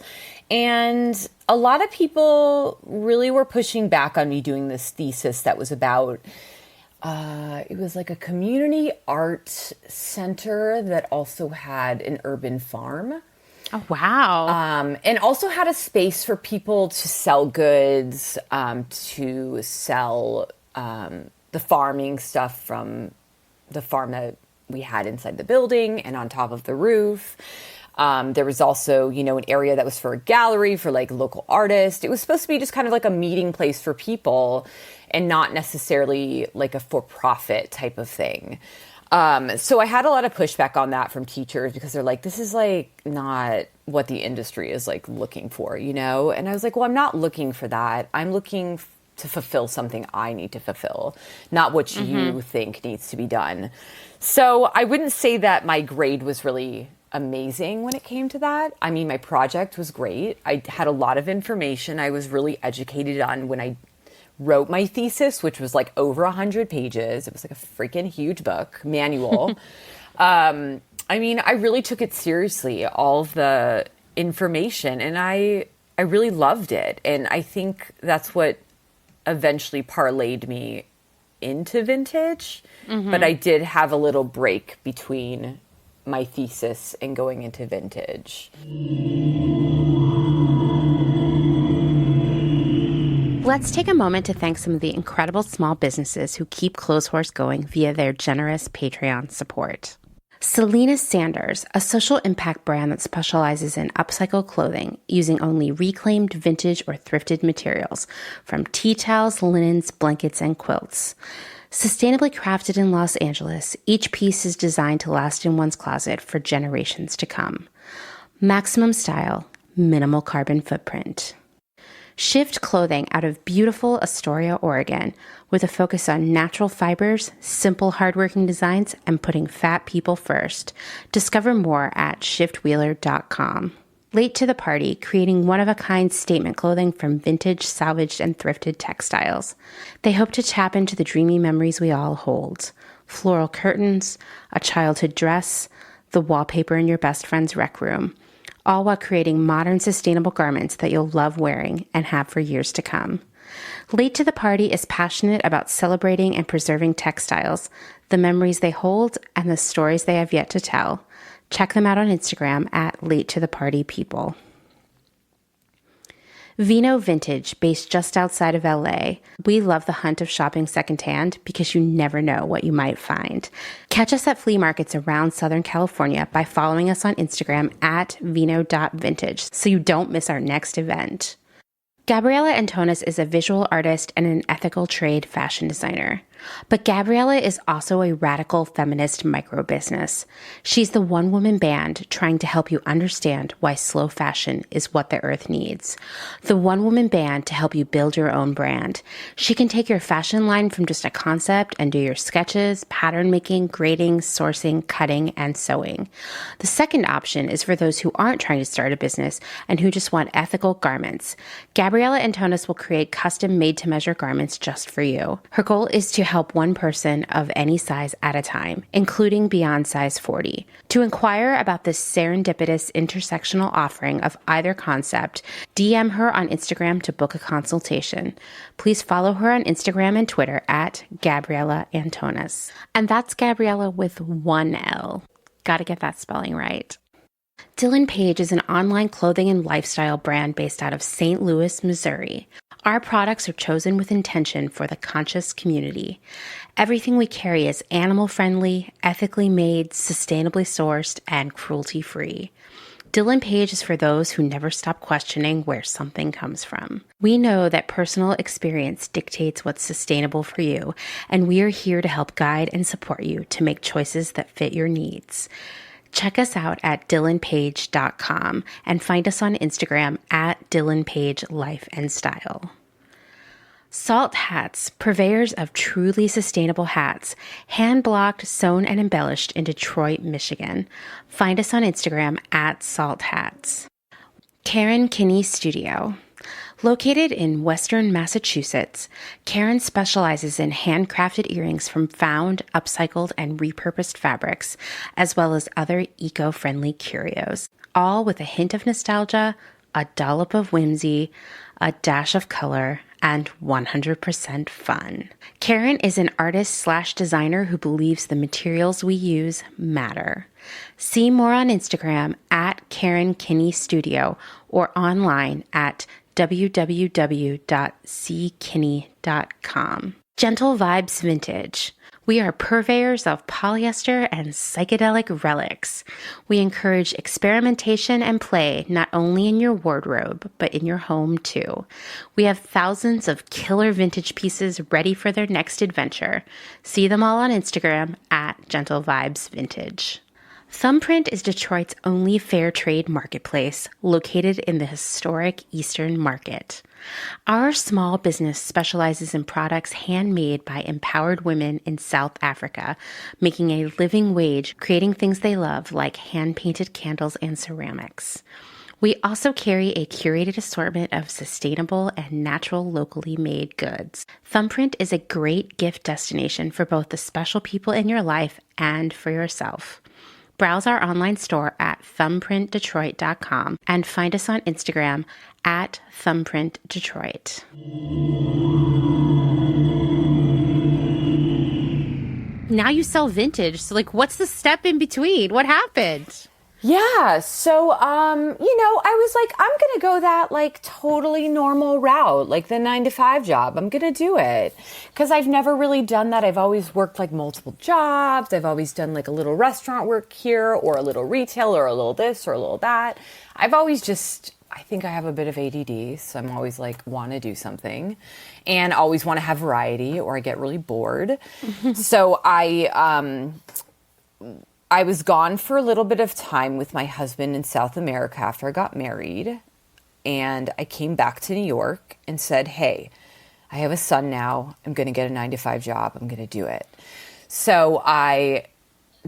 And a lot of people really were pushing back on me doing this thesis that was about, it was like a community art center that also had an urban farm. Oh, wow. And also had a space for people to sell goods, to sell the farming stuff from the farm that we had inside the building and on top of the roof. There was also, an area that was for a gallery for like local artists. It was supposed to be just kind of like a meeting place for people and not necessarily like a for-profit type of thing. So I had a lot of pushback on that from teachers because they're like, this is like not what the industry is like looking for, And I was like, well, I'm not looking for that. I'm looking to fulfill something I need to fulfill, not what you think needs to be done. So I wouldn't say that my grade was really amazing when it came to that. I mean, my project was great. I had a lot of information I was really educated on when I wrote my thesis, which was like over 100 pages. It was like a freaking huge book, manual. I mean, I really took it seriously, all of the information, and I really loved it. And I think that's what eventually parlayed me into vintage. But I did have a little break between my thesis and going into vintage. Let's take a moment to thank some of the incredible small businesses who keep Clotheshorse going via their generous Patreon support. Selena Sanders, a social impact brand that specializes in upcycled clothing using only reclaimed vintage or thrifted materials from tea towels, linens, blankets, and quilts. Sustainably crafted in Los Angeles, each piece is designed to last in one's closet for generations to come. Maximum style, minimal carbon footprint. Shift Clothing out of beautiful Astoria, Oregon, with a focus on natural fibers, simple hardworking designs, and putting fat people first. Discover more at shiftwheeler.com. Late to the Party, creating one-of-a-kind statement clothing from vintage, salvaged, and thrifted textiles. They hope to tap into the dreamy memories we all hold. Floral curtains, a childhood dress, the wallpaper in your best friend's rec room. All while creating modern, sustainable garments that you'll love wearing and have for years to come. Late to the Party is passionate about celebrating and preserving textiles, the memories they hold, and the stories they have yet to tell. Check them out on Instagram at Late to the Party People. Vino Vintage, based just outside of LA. We love the hunt of shopping secondhand because you never know what you might find. Catch us at flea markets around Southern California by following us on Instagram at vino.vintage so you don't miss our next event. Gabriella Antonis is a visual artist and an ethical trade fashion designer. But Gabriella is also a radical feminist micro-business. She's the one-woman band trying to help you understand why slow fashion is what the earth needs. The one-woman band to help you build your own brand. She can take your fashion line from just a concept and do your sketches, pattern making, grading, sourcing, cutting, and sewing. The second option is for those who aren't trying to start a business and who just want ethical garments. Gabriella Antonis will create custom made-to-measure garments just for you. Her goal is to help one person of any size at a time, including beyond size 40. To inquire about this serendipitous intersectional offering of either concept, DM her on Instagram to book a consultation. Please follow her on Instagram and Twitter at Gabriella Antonis. And that's Gabriella with one L. Gotta get that spelling right. Dylan Page is an online clothing and lifestyle brand based out of St. Louis, Missouri. Our products are chosen with intention for the conscious community. Everything we carry is animal-friendly, ethically made, sustainably sourced, and cruelty-free. Dylan Page is for those who never stop questioning where something comes from. We know that personal experience dictates what's sustainable for you, and we are here to help guide and support you to make choices that fit your needs. Check us out at dylanpage.com and find us on Instagram at dylanpagelife&style. Salt Hats, purveyors of truly sustainable hats, hand-blocked, sewn, and embellished in Detroit, Michigan. Find us on Instagram at Salt Hats. Karen Kinney Studio. Located in Western Massachusetts, Karen specializes in handcrafted earrings from found, upcycled, and repurposed fabrics, as well as other eco-friendly curios, all with a hint of nostalgia, a dollop of whimsy, a dash of color, and 100% fun. Karen is an artist/designer who believes the materials we use matter. See more on Instagram at Karen Kinney Studio or online at www.ckinney.com. Gentle Vibes Vintage. We are purveyors of polyester and psychedelic relics. We encourage experimentation and play not only in your wardrobe, but in your home too. We have thousands of killer vintage pieces ready for their next adventure. See them all on Instagram at Gentle Vibes Vintage. Thumbprint is Detroit's only fair trade marketplace, located in the historic Eastern Market. Our small business specializes in products handmade by empowered women in South Africa, making a living wage, creating things they love like hand-painted candles and ceramics. We also carry a curated assortment of sustainable and natural locally made goods. Thumbprint is a great gift destination for both the special people in your life and for yourself. Browse our online store at thumbprintdetroit.com and find us on Instagram at thumbprintdetroit. Now you sell vintage, so what's the step in between? What happened? Yeah, so, I was like, I'm going to go that, totally normal route, like the 9-to-5 job. I'm going to do it. Because I've never really done that. I've always worked, multiple jobs. I've always done, a little restaurant work here, or a little retail, or a little this, or a little that. I've always I think I have a bit of ADD, so I'm always, want to do something. And always want to have variety, or I get really bored. So I was gone for a little bit of time with my husband in South America after I got married. And I came back to New York and said, hey, I have a son now. I'm going to get a 9-to-5 job. I'm going to do it. So I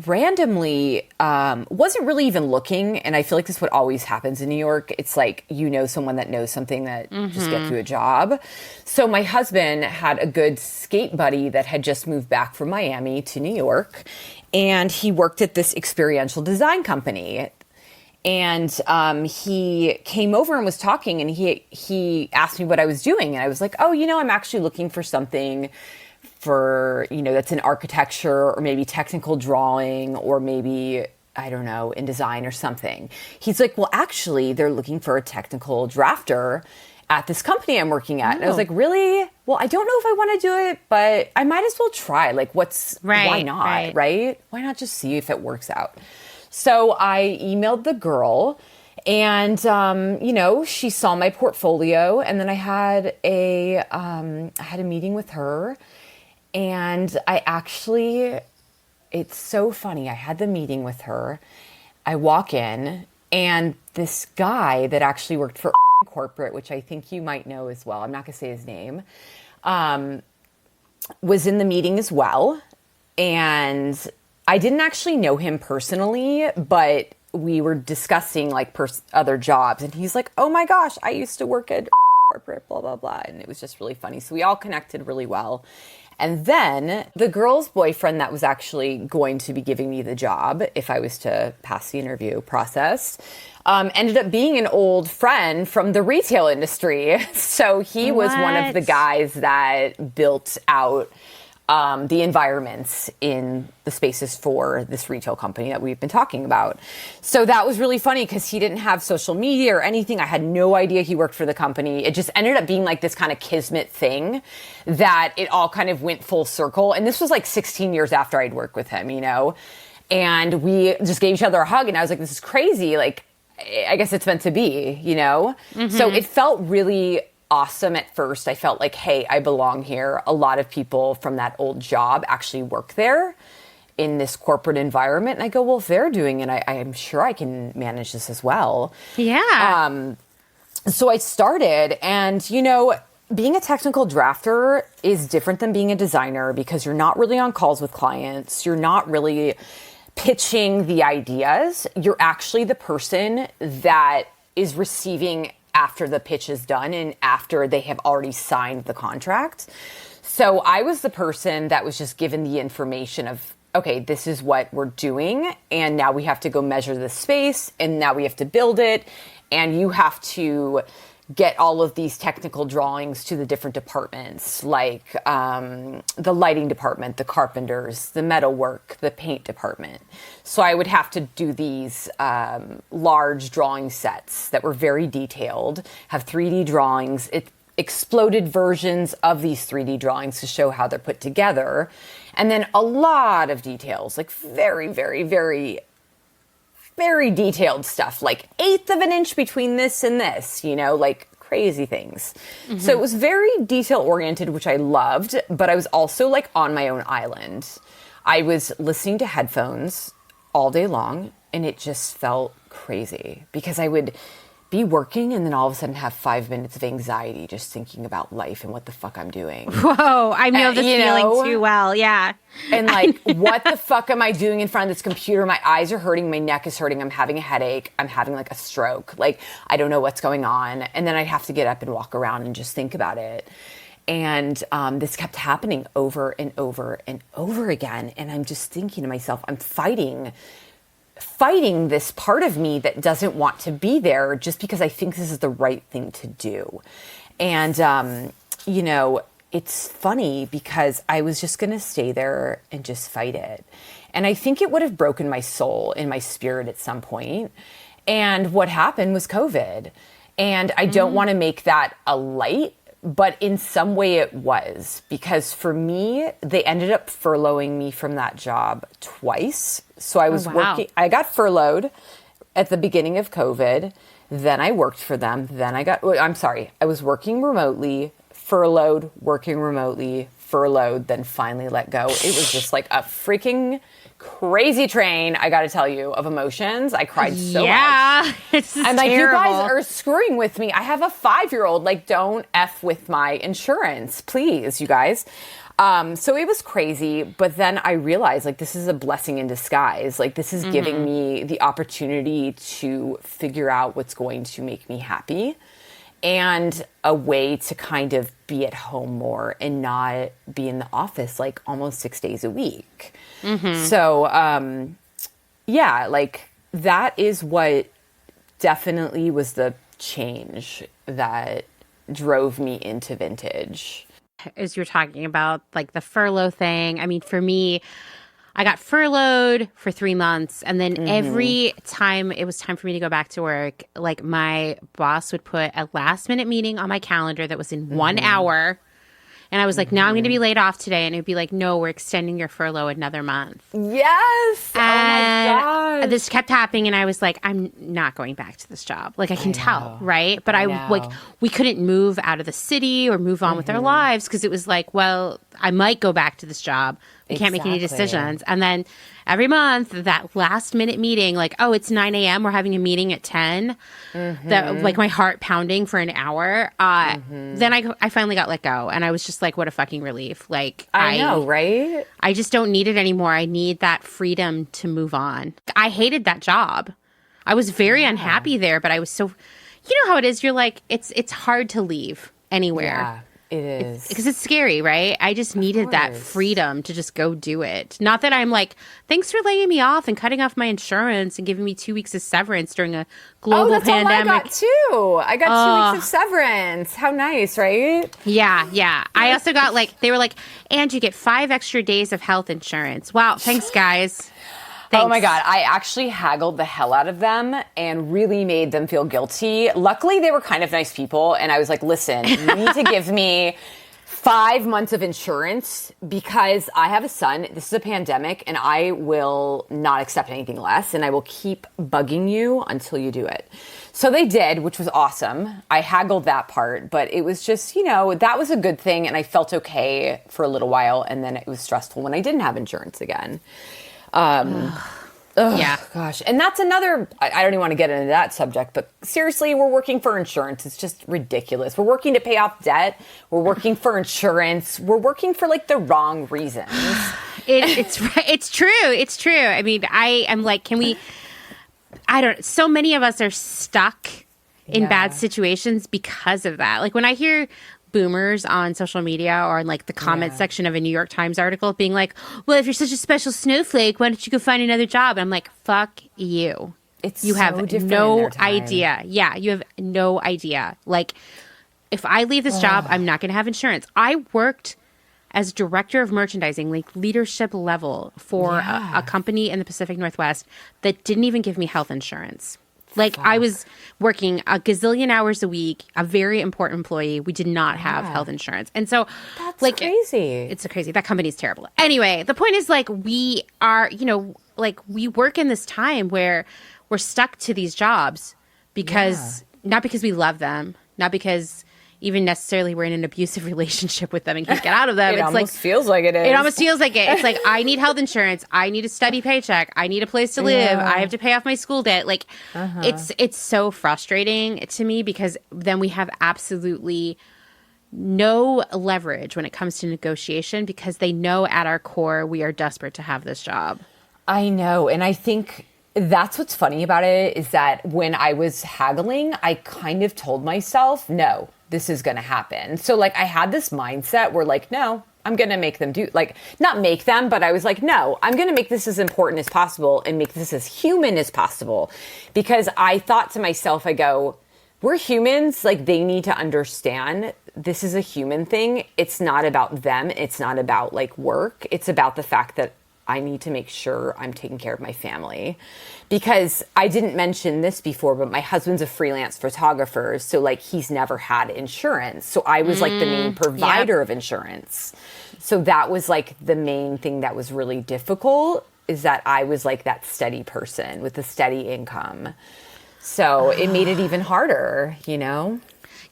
randomly wasn't really even looking. And I feel like this is what always happens in New York. It's someone that knows something that just gets you a job. So my husband had a good skate buddy that had just moved back from Miami to New York. And he worked at this experiential design company. And he came over and was talking, and he asked me what I was doing. And I was like, I'm actually looking for something for, that's in architecture or maybe technical drawing or maybe, I don't know, in design or something. He's like, well, actually, they're looking for a technical drafter at this company I'm working at. And I was like, really? Well, I don't know if I want to do it, but I might as well try. Why not, right? Why not just see if it works out? So I emailed the girl and, she saw my portfolio, and then I had a meeting with her, and it's so funny. I had the meeting with her. I walk in, and this guy that actually worked for corporate, which I think you might know as well, I'm not going to say his name, was in the meeting as well. And I didn't actually know him personally, but we were discussing other jobs. And he's like, oh my gosh, I used to work at corporate, blah, blah, blah. And it was just really funny. So we all connected really well. And then the girl's boyfriend that was actually going to be giving me the job if I was to pass the interview process ended up being an old friend from the retail industry. So he was one of the guys that built out the environments in the spaces for this retail company that we've been talking about. So that was really funny because he didn't have social media or anything. I had no idea he worked for the company. It just ended up being like this kind of kismet thing that it all kind of went full circle. And this was like 16 years after I'd worked with him, you know? And we just gave each other a hug and I was like, this is crazy. Like, I guess it's meant to be, you know? So it felt really awesome at first. I felt like, hey, I belong here. A lot of people from that old job actually work there in this corporate environment. And I go, well, if they're doing it, I am sure I can manage this as well. Yeah. So I started, and, you know, being a technical drafter is different than being a designer because you're not really on calls with clients. You're not really pitching the ideas. You're actually the person that is receiving after the pitch is done and after they have already signed the contract. So I was the person that was just given the information of, okay, this is what we're doing, and now we have to go measure the space, and now we have to build it, and you have to get all of these technical drawings to the different departments, like the lighting department, the carpenters, the metalwork, the paint department. So I would have to do these large drawing sets that were very detailed, have 3D drawings, exploded versions of these 3D drawings to show how they're put together. And then a lot of details, like very, very, very very detailed stuff, like 1/8 of an inch between this and this, you know, like crazy things. So it was very detail oriented, which I loved, but I was also like on my own island. I was listening to headphones all day long, and it just felt crazy because I would be working and then all of a sudden have 5 minutes of anxiety just thinking about life and what the fuck I'm doing. Whoa, I know this feeling too well. Yeah. And like, what the fuck am I doing in front of this computer? My eyes are hurting. My neck is hurting. I'm having a headache. I'm having like a stroke. Like, I don't know what's going on. And then I'd have to get up and walk around and just think about it. And this kept happening over and over and over again. And I'm just thinking to myself, I'm fighting this part of me that doesn't want to be there just because I think this is the right thing to do. And, you know, it's funny because I was just going to stay there and just fight it. And I think it would have broken my soul and my spirit at some point. And what happened was COVID. And I don't want to make that a light, but in some way it was, because for me, they ended up furloughing me from that job twice. So I was working, I got furloughed at the beginning of COVID. Then I worked for them. Then I was working remotely, furloughed, working remotely, furloughed, then finally let go. It was just like a freaking crazy train, I gotta tell you, of emotions. I cried so much. Yeah, it's I'm like, terrible. you guys are screwing with me. I have a 5-year-old. Like, don't F with my insurance, please, you guys. So it was crazy, but then I realized, like, this is a blessing in disguise. Like, this is giving me the opportunity to figure out what's going to make me happy and a way to kind of be at home more and not be in the office like almost 6 days a week. So, yeah, like, that is what definitely was the change that drove me into vintage. As you're talking about, like, the furlough thing, I mean, for me, I got furloughed for 3 months, and then every time it was time for me to go back to work, like, my boss would put a last-minute meeting on my calendar that was in 1 hour, and I was like, now I'm going to be laid off today, and it would be like, no, we're extending your furlough another month. Yes! And oh my gosh! this kept happening, and I was like, I'm not going back to this job. Like, I can tell, right? But like, we couldn't move out of the city or move on with our lives because it was like, well, I might go back to this job. We can't make any decisions. And then every month, that last minute meeting, like, oh, it's 9 a.m. We're having a meeting at 10. That, like, my heart pounding for an hour. Then I finally got let go. And I was just like, what a fucking relief. Like, I know, right? I just don't need it anymore. I need that freedom to move on. I hated that job. I was very unhappy there, but I was so, you know how it is. You're like, it's hard to leave anywhere. It is. Because it's scary, right? I just needed that freedom to just go do it. Not that I'm like, thanks for laying me off and cutting off my insurance and giving me 2 weeks of severance during a global pandemic. All I got too. I got 2 weeks of severance. How nice, right? Yeah. I also got they were like, and you get 5 extra days of health insurance. Wow, thanks guys. Thanks. Oh my God, I actually haggled the hell out of them and really made them feel guilty. Luckily, they were kind of nice people. And I was like, listen, you need to give me 5 months of insurance because I have a son. This is a pandemic and I will not accept anything less. And I will keep bugging you until you do it. So they did, which was awesome. I haggled that part, but it was just, that was a good thing. And I felt okay for a little while. And then it was stressful when I didn't have insurance again. Yeah. Gosh. And that's another, I don't even want to get into that subject, but seriously, we're working for insurance. It's just ridiculous. We're working to pay off debt. We're working for insurance. We're working for the wrong reasons. It's right. It's true. It's true. I mean, I am like, so many of us are stuck in bad situations because of that. Like when I hear boomers on social media or in the comment section of a New York Times article being like, well, if you're such a special snowflake, why don't you go find another job? And I'm like, fuck you. You have no idea. Yeah, you have no idea. If I leave this job, I'm not going to have insurance. I worked as director of merchandising, leadership level for a company in the Pacific Northwest that didn't even give me health insurance. I was working a gazillion hours a week, a very important employee. We did not have health insurance. And so that's crazy. It's crazy. That company's terrible. Anyway, the point is we are, we work in this time where we're stuck to these jobs because not because we love them, not because even necessarily we're in an abusive relationship with them and can't get out of them. It almost feels like it is. It almost feels like it. It's I need health insurance. I need a steady paycheck. I need a place to live. I have to pay off my school debt. It's so frustrating to me because then we have absolutely no leverage when it comes to negotiation because they know at our core we are desperate to have this job. I know. And I think that's what's funny about it is that when I was haggling, I kind of told myself, no, this is going to happen. So I had this mindset where no, I'm going to make them do not make them, but I was like, no, I'm going to make this as important as possible and make this as human as possible. Because I thought to myself, I go, we're humans. They need to understand this is a human thing. It's not about them. It's not about work. It's about the fact that I need to make sure I'm taking care of my family. Because I didn't mention this before, but my husband's a freelance photographer. So he's never had insurance. So I was the main provider of insurance. So that was the main thing that was really difficult is that I was that steady person with a steady income. So it made it even harder,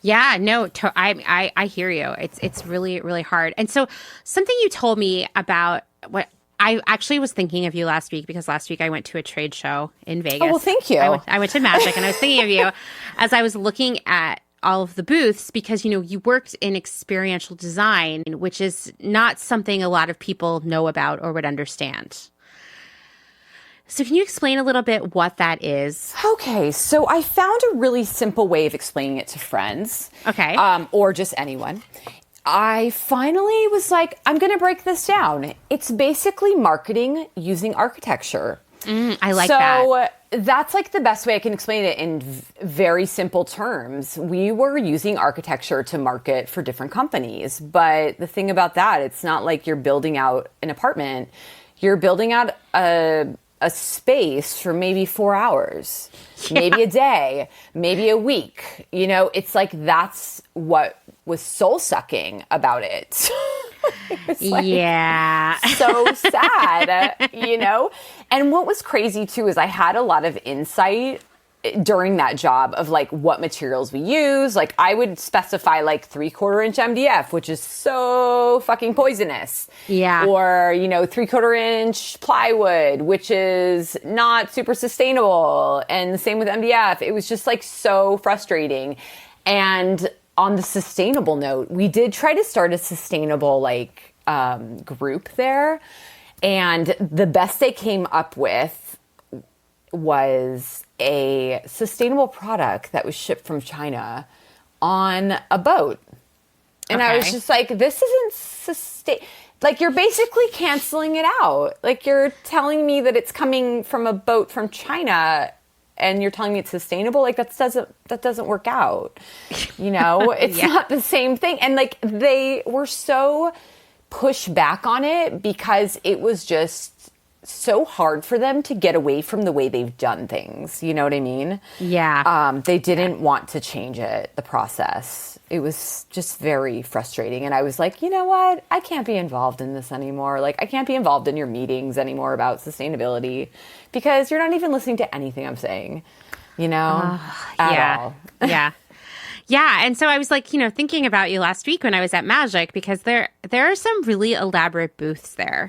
Yeah, no, I hear you. It's really, really hard. And so something you told me about what I actually was thinking of you last week because last week I went to a trade show in Vegas. Oh, well, thank you. I went to Magic and I was thinking of you as I was looking at all of the booths because, you worked in experiential design, which is not something a lot of people know about or would understand. So can you explain a little bit what that is? Okay, so I found a really simple way of explaining it to friends. Okay. Or just anyone. I finally was like, I'm going to break this down. It's basically marketing using architecture. I like that. So that's the best way I can explain it in very simple terms. We were using architecture to market for different companies. But the thing about that, it's not you're building out an apartment. You're building out a space for maybe 4 hours, maybe a day, maybe a week. It's that's what was soul sucking about it. It's so sad, And what was crazy too is I had a lot of insight during that job of what materials we use. I would specify 3/4 inch MDF, which is so fucking poisonous. Yeah. Or, 3/4 inch plywood, which is not super sustainable. And the same with MDF. It was just so frustrating. And on the sustainable note, we did try to start a sustainable group there. And the best they came up with was a sustainable product that was shipped from China on a boat. And I was just like, this isn't sustain. Like, you're basically canceling it out. Like, you're telling me that it's coming from a boat from China, and you're telling me it's sustainable. Like, that doesn't work out. You know, it's not the same thing. And like, they were so pushed back on it because it was just so hard for them to get away from the way they've done things. You know what I mean? Yeah. They didn't want to change it, the process. It was just very frustrating. And I was like, you know what? I can't be involved in this anymore. Like, I can't be involved in your meetings anymore about sustainability because you're not even listening to anything I'm saying, you know, at all. Yeah. Yeah. And so I was like, thinking about you last week when I was at Magic, because there are some really elaborate booths there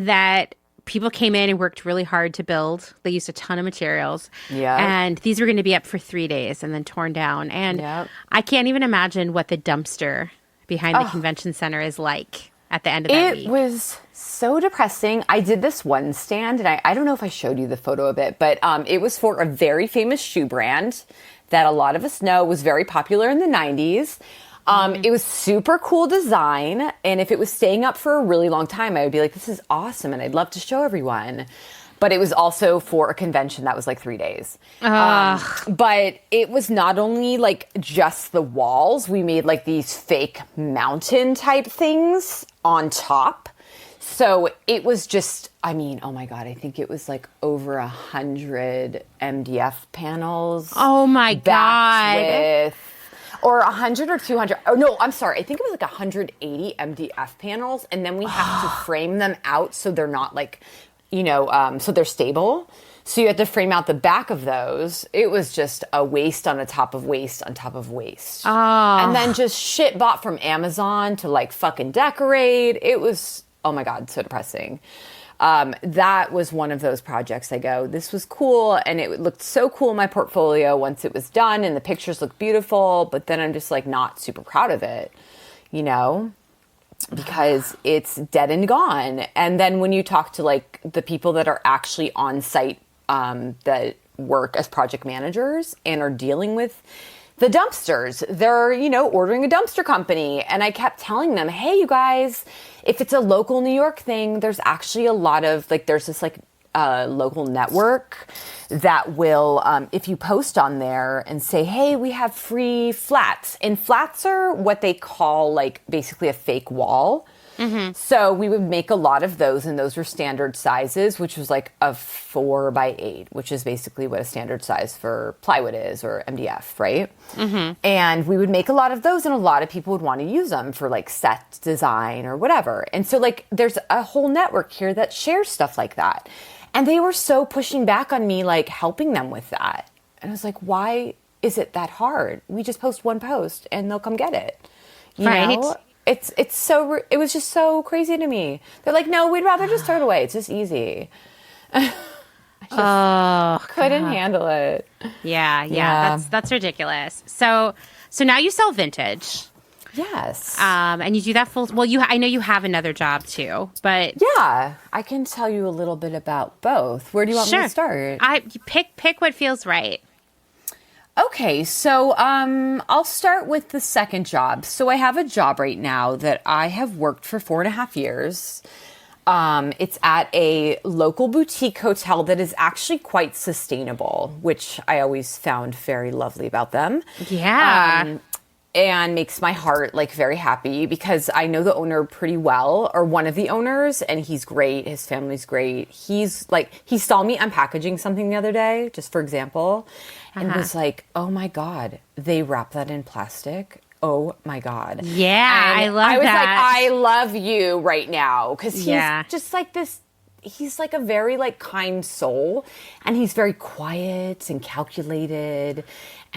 that people came in and worked really hard to build. They used a ton of materials. Yeah. And these were going to be up for 3 days and then torn down. And I can't even imagine what the dumpster behind the convention center is like at the end of that week. It was so depressing. I did this one stand, and I don't know if I showed you the photo of it, but it was for a very famous shoe brand that a lot of us know was very popular in the 90s. It was super cool design, and if it was staying up for a really long time, I would be like, this is awesome, and I'd love to show everyone. But it was also for a convention that was like 3 days. But it was not only like just the walls. We made like these fake mountain type things on top. So it was just, I mean, oh my God, I think it was like over 100 MDF panels. Oh my God. With, or 100 or 200. Oh, no, I'm sorry. I think it was like 180 MDF panels. And then we have to frame them out so they're not like, so they're stable. So you had to frame out the back of those. It was just a waste on a top of waste on top of waste. Oh. And then just shit bought from Amazon to like fucking decorate. It was, oh my God, so depressing. That was one of those projects I go, this was cool. And it looked so cool in my portfolio once it was done and the pictures looked beautiful. But then I'm just like not super proud of it, because it's dead and gone. And then when you talk to like the people that are actually on site that work as project managers and are dealing with the dumpsters, they're, ordering a dumpster company. And I kept telling them, hey, you guys, if it's a local New York thing, there's actually a lot of like, there's this like local network that will, if you post on there and say, hey, we have free flats. And flats are what they call like basically a fake wall. Mm-hmm. So we would make a lot of those, and those were standard sizes, which was like a 4x8, which is basically what a standard size for plywood is, or MDF, right? Mm-hmm. And we would make a lot of those, and a lot of people would want to use them for like set design or whatever. And so like there's a whole network here that shares stuff like that. And they were so pushing back on me, like helping them with that. And I was like, why is it that hard? We just post one post and they'll come get it. You know? It was just so crazy to me. They're like, no, we'd rather just throw it away. It's just easy. I just couldn't handle it. Yeah. That's ridiculous. So now you sell vintage. Yes. And you do that full. Well, I know you have another job too, but yeah, I can tell you a little bit about both. Where do you want me to start? Pick what feels right. Okay, so I'll start with the second job. So I have a job right now that I have worked for 4.5 years. It's at a local boutique hotel that is actually quite sustainable, which I always found very lovely about them. Yeah. And makes my heart like very happy because I know the owner pretty well, or one of the owners, and he's great. His family's great. He saw me unpackaging something the other day, just for example, and was like, oh my God, they wrap that in plastic. Oh my God. Yeah, and I love that. I was like, I love you right now. Cause he's just like this, he's like a very like kind soul, and he's very quiet and calculated.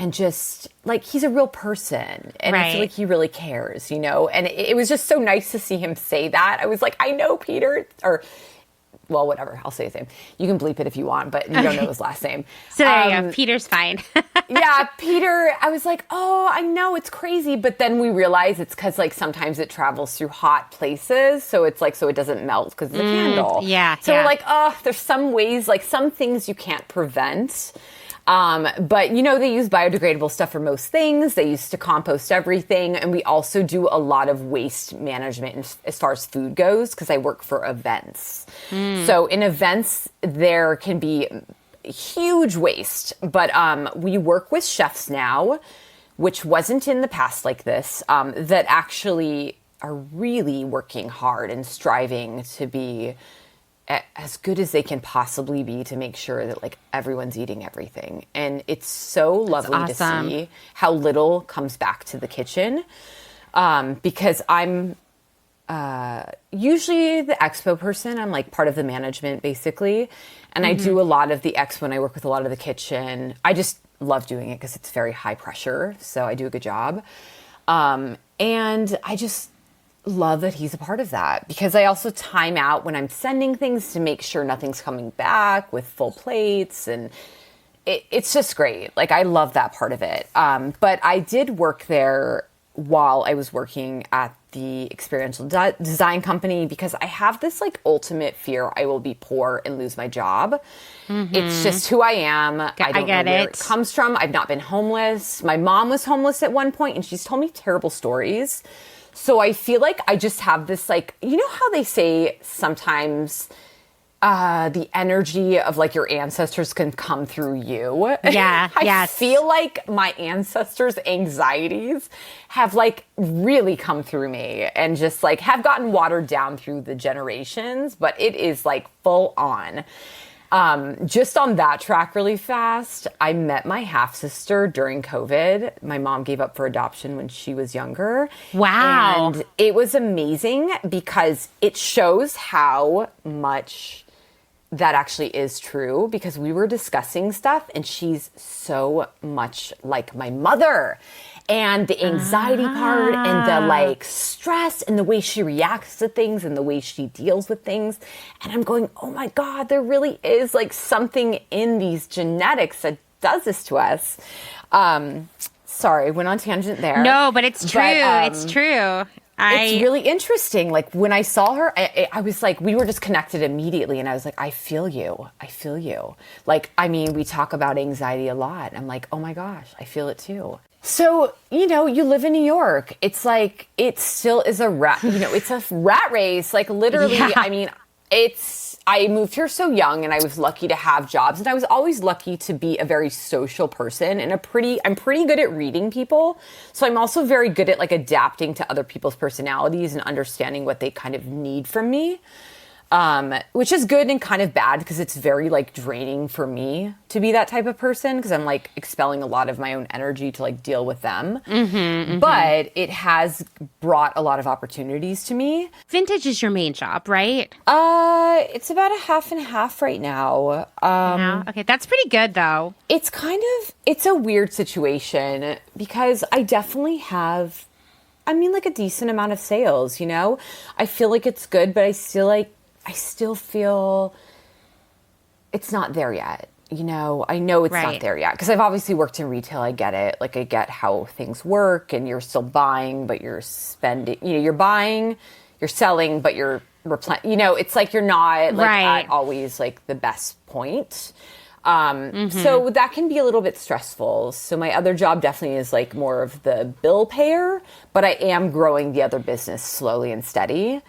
And just, like, he's a real person. And I feel like he really cares, And it was just so nice to see him say that. I was like, I know Peter. Or, well, whatever. I'll say his name. You can bleep it if you want, but you don't know his last name. So there you go. Peter's fine. Yeah, Peter. I was like, oh, I know. It's crazy. But then we realize it's because, like, sometimes it travels through hot places. So it's like, so it doesn't melt because it's a candle. Yeah. So we're like, oh, there's some ways, like, some things you can't prevent. But, they use biodegradable stuff for most things. They used to compost everything. And we also do a lot of waste management as far as food goes, because I work for events. So in events, there can be huge waste. But we work with chefs now, which wasn't in the past like this, that actually are really working hard and striving to be as good as they can possibly be to make sure that like everyone's eating everything. And it's so lovely to see how little comes back to the kitchen. Because I'm usually the expo person. I'm like part of the management basically. And I do a lot of the expo and I work with a lot of the kitchen. I just love doing it because it's very high pressure. So I do a good job. And I just love that he's a part of that, because I also time out when I'm sending things to make sure nothing's coming back with full plates, and it's just great. Like, I love that part of it. But I did work there while I was working at the experiential design company, because I have this like ultimate fear I will be poor and lose my job. It's just who I am. I don't know where it comes from. I've not been homeless. My mom was homeless at one point and she's told me terrible stories. So I feel like I just have this, like, how they say sometimes the energy of like your ancestors can come through you. Yeah. I feel like my ancestors' anxieties have like really come through me and just like have gotten watered down through the generations, but it is like full on. Just on that track really fast, I met my half-sister during COVID. My mom gave up for adoption when she was younger. Wow. And it was amazing because it shows how much that actually is true, because we were discussing stuff and she's so much like my mother. And the anxiety part and the like stress and the way she reacts to things and the way she deals with things. And I'm going, oh my God, there really is like something in these genetics that does this to us. Sorry, went on tangent there. No, but it's true. It's true. It's really interesting. Like when I saw her, I was like, we were just connected immediately. And I was like, I feel you. I feel you. Like, I mean, we talk about anxiety a lot. I'm like, oh my gosh, I feel it too. So, you live in New York. It's like, it still is a rat, it's a rat race. Like literally, yeah. I mean, I moved here so young and I was lucky to have jobs, and I was always lucky to be a very social person and I'm pretty good at reading people. So I'm also very good at like adapting to other people's personalities and understanding what they kind of need from me. Which is good and kind of bad because it's very like draining for me to be that type of person, because I'm like expelling a lot of my own energy to like deal with them. But it has brought a lot of opportunities to me. Vintage is your main job, right? It's about a half and half right now. Okay, that's pretty good though. It's a weird situation because I definitely have, like a decent amount of sales, I feel like it's good, but I still feel it's not there yet. I know it's not there yet because I've obviously worked in retail. I get it. Like I get how things work, and you're still buying, but you're spending, you're buying, you're selling, but you're it's like you're not like at always like the best point. So that can be a little bit stressful. So my other job definitely is like more of the bill payer, but I am growing the other business slowly and steady.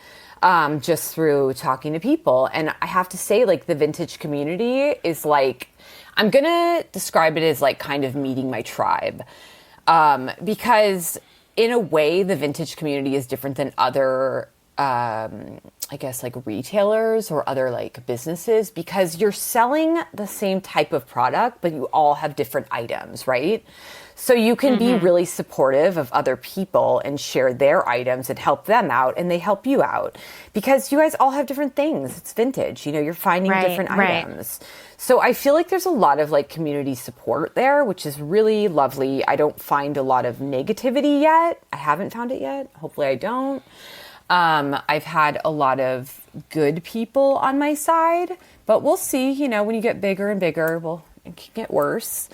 Just through talking to people. And I have to say, like, the vintage community is like, I'm going to describe it as like kind of meeting my tribe. Because in a way, the vintage community is different than other, I guess, like retailers or other like businesses, because you're selling the same type of product, but you all have different items, right? So you can be really supportive of other people and share their items and help them out, and they help you out because you guys all have different things. It's vintage, you're finding different items. So I feel like there's a lot of like community support there, which is really lovely. I don't find a lot of negativity yet. I haven't found it yet. Hopefully I don't. I've had a lot of good people on my side, but we'll see, when you get bigger and bigger, it can get worse.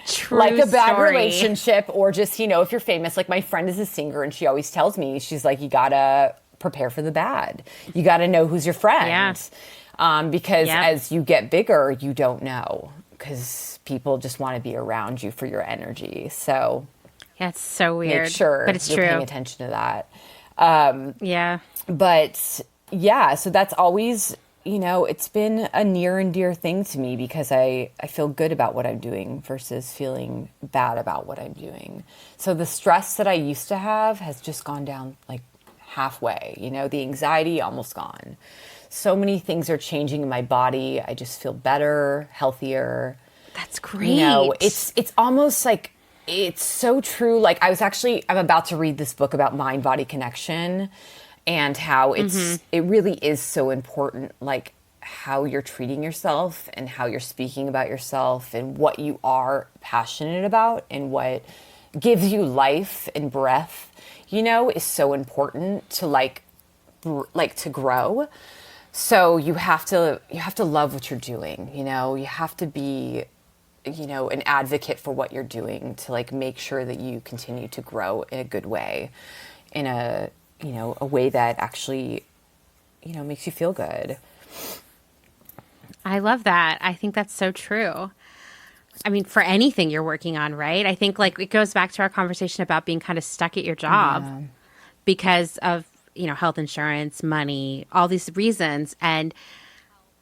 True like a bad story. Relationship, or just, if you're famous. Like my friend is a singer and she always tells me, she's like, you gotta prepare for the bad. You gotta know who's your friend. Because Yep. as you get bigger, you don't know, because people just want to be around you for your energy. So Yeah, it's so weird. make sure but it's you're true. paying attention to that. Yeah. But yeah, so that's always, it's been a near and dear thing to me, because I feel good about what I'm doing versus feeling bad about what I'm doing. So the stress that I used to have has just gone down like halfway, the anxiety almost gone. So many things are changing in my body. I just feel better, healthier. That's great. It's almost like, it's so true. Like I'm about to read this book about mind-body connection, and how it really is so important, like how you're treating yourself and how you're speaking about yourself and what you are passionate about and what gives you life and breath, is so important to to grow. So you have to love what you're doing, you have to be, an advocate for what you're doing to make sure that you continue to grow in a good way, in a way that actually, makes you feel good. I love that. I think that's so true. I mean, for anything you're working on, right? I think it goes back to our conversation about being kind of stuck at your job because of, health insurance, money, all these reasons, and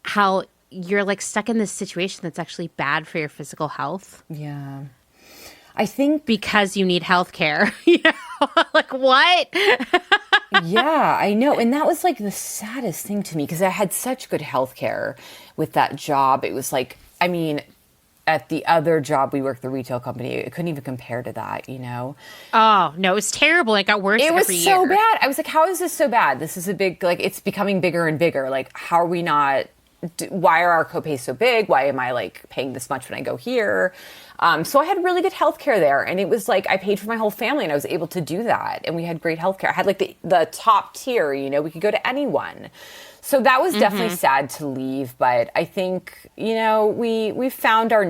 how you're stuck in this situation that's actually bad for your physical health. Yeah. I think because you need health care. What? Yeah, I know. And that was the saddest thing to me, because I had such good health care with that job. It was at the other job we worked, the retail company, it couldn't even compare to that, Oh, no, it was terrible. It got worse every year. It was so bad. I was like, how is this so bad? This is a big, it's becoming bigger and bigger. How are we not, why are our copays so big? Why am I paying this much when I go here? So I had really good healthcare there, and it was I paid for my whole family, and I was able to do that. And we had great healthcare. I had the top tier, we could go to anyone. So that was definitely sad to leave. But I think, we found our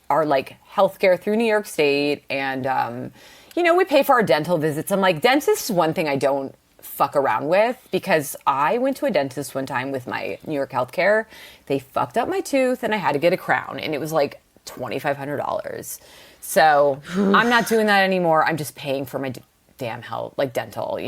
healthcare through New York State, and, we pay for our dental visits. I'm dentist is one thing I don't fuck around with, because I went to a dentist one time with my New York healthcare. They fucked up my tooth, and I had to get a crown, and it was $2,500. So I'm not doing that anymore. I'm just paying for my damn health, dental,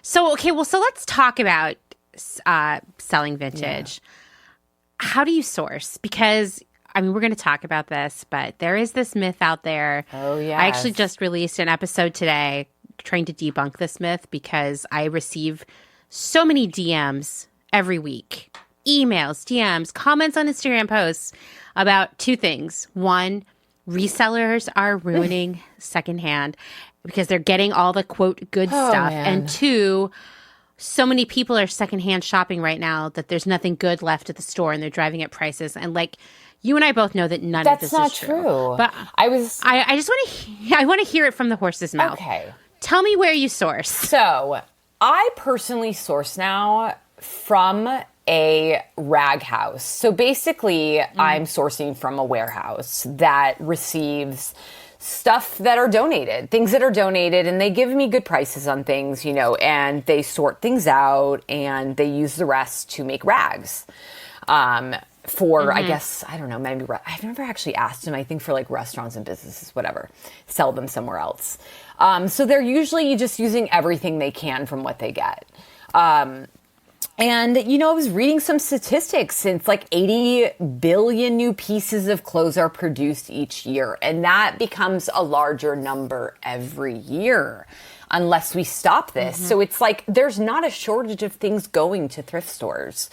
So let's talk about selling vintage. Yeah. How do you source? Because, we're going to talk about this, but there is this myth out there. Oh, yeah. I actually just released an episode today trying to debunk this myth, because I receive so many DMs every week. Emails, DMs, comments on Instagram posts about two things. One, resellers are ruining secondhand because they're getting all the, quote, good stuff. Man. And two, so many people are secondhand shopping right now that there's nothing good left at the store, and they're driving up prices. And you and I both know that none of this is true. But I just want to hear it from the horse's mouth. Okay. Tell me where you source. So I personally source now from a rag house. So basically, I'm sourcing from a warehouse that receives stuff that are donated, things that are donated, and they give me good prices on things, and they sort things out, and they use the rest to make rags. I guess, I don't know, maybe I've never actually asked them. I think for restaurants and businesses, whatever, sell them somewhere else. So they're usually just using everything they can from what they get. And, I was reading some statistics. Since 80 billion new pieces of clothes are produced each year. And that becomes a larger number every year unless we stop this. So it's there's not a shortage of things going to thrift stores.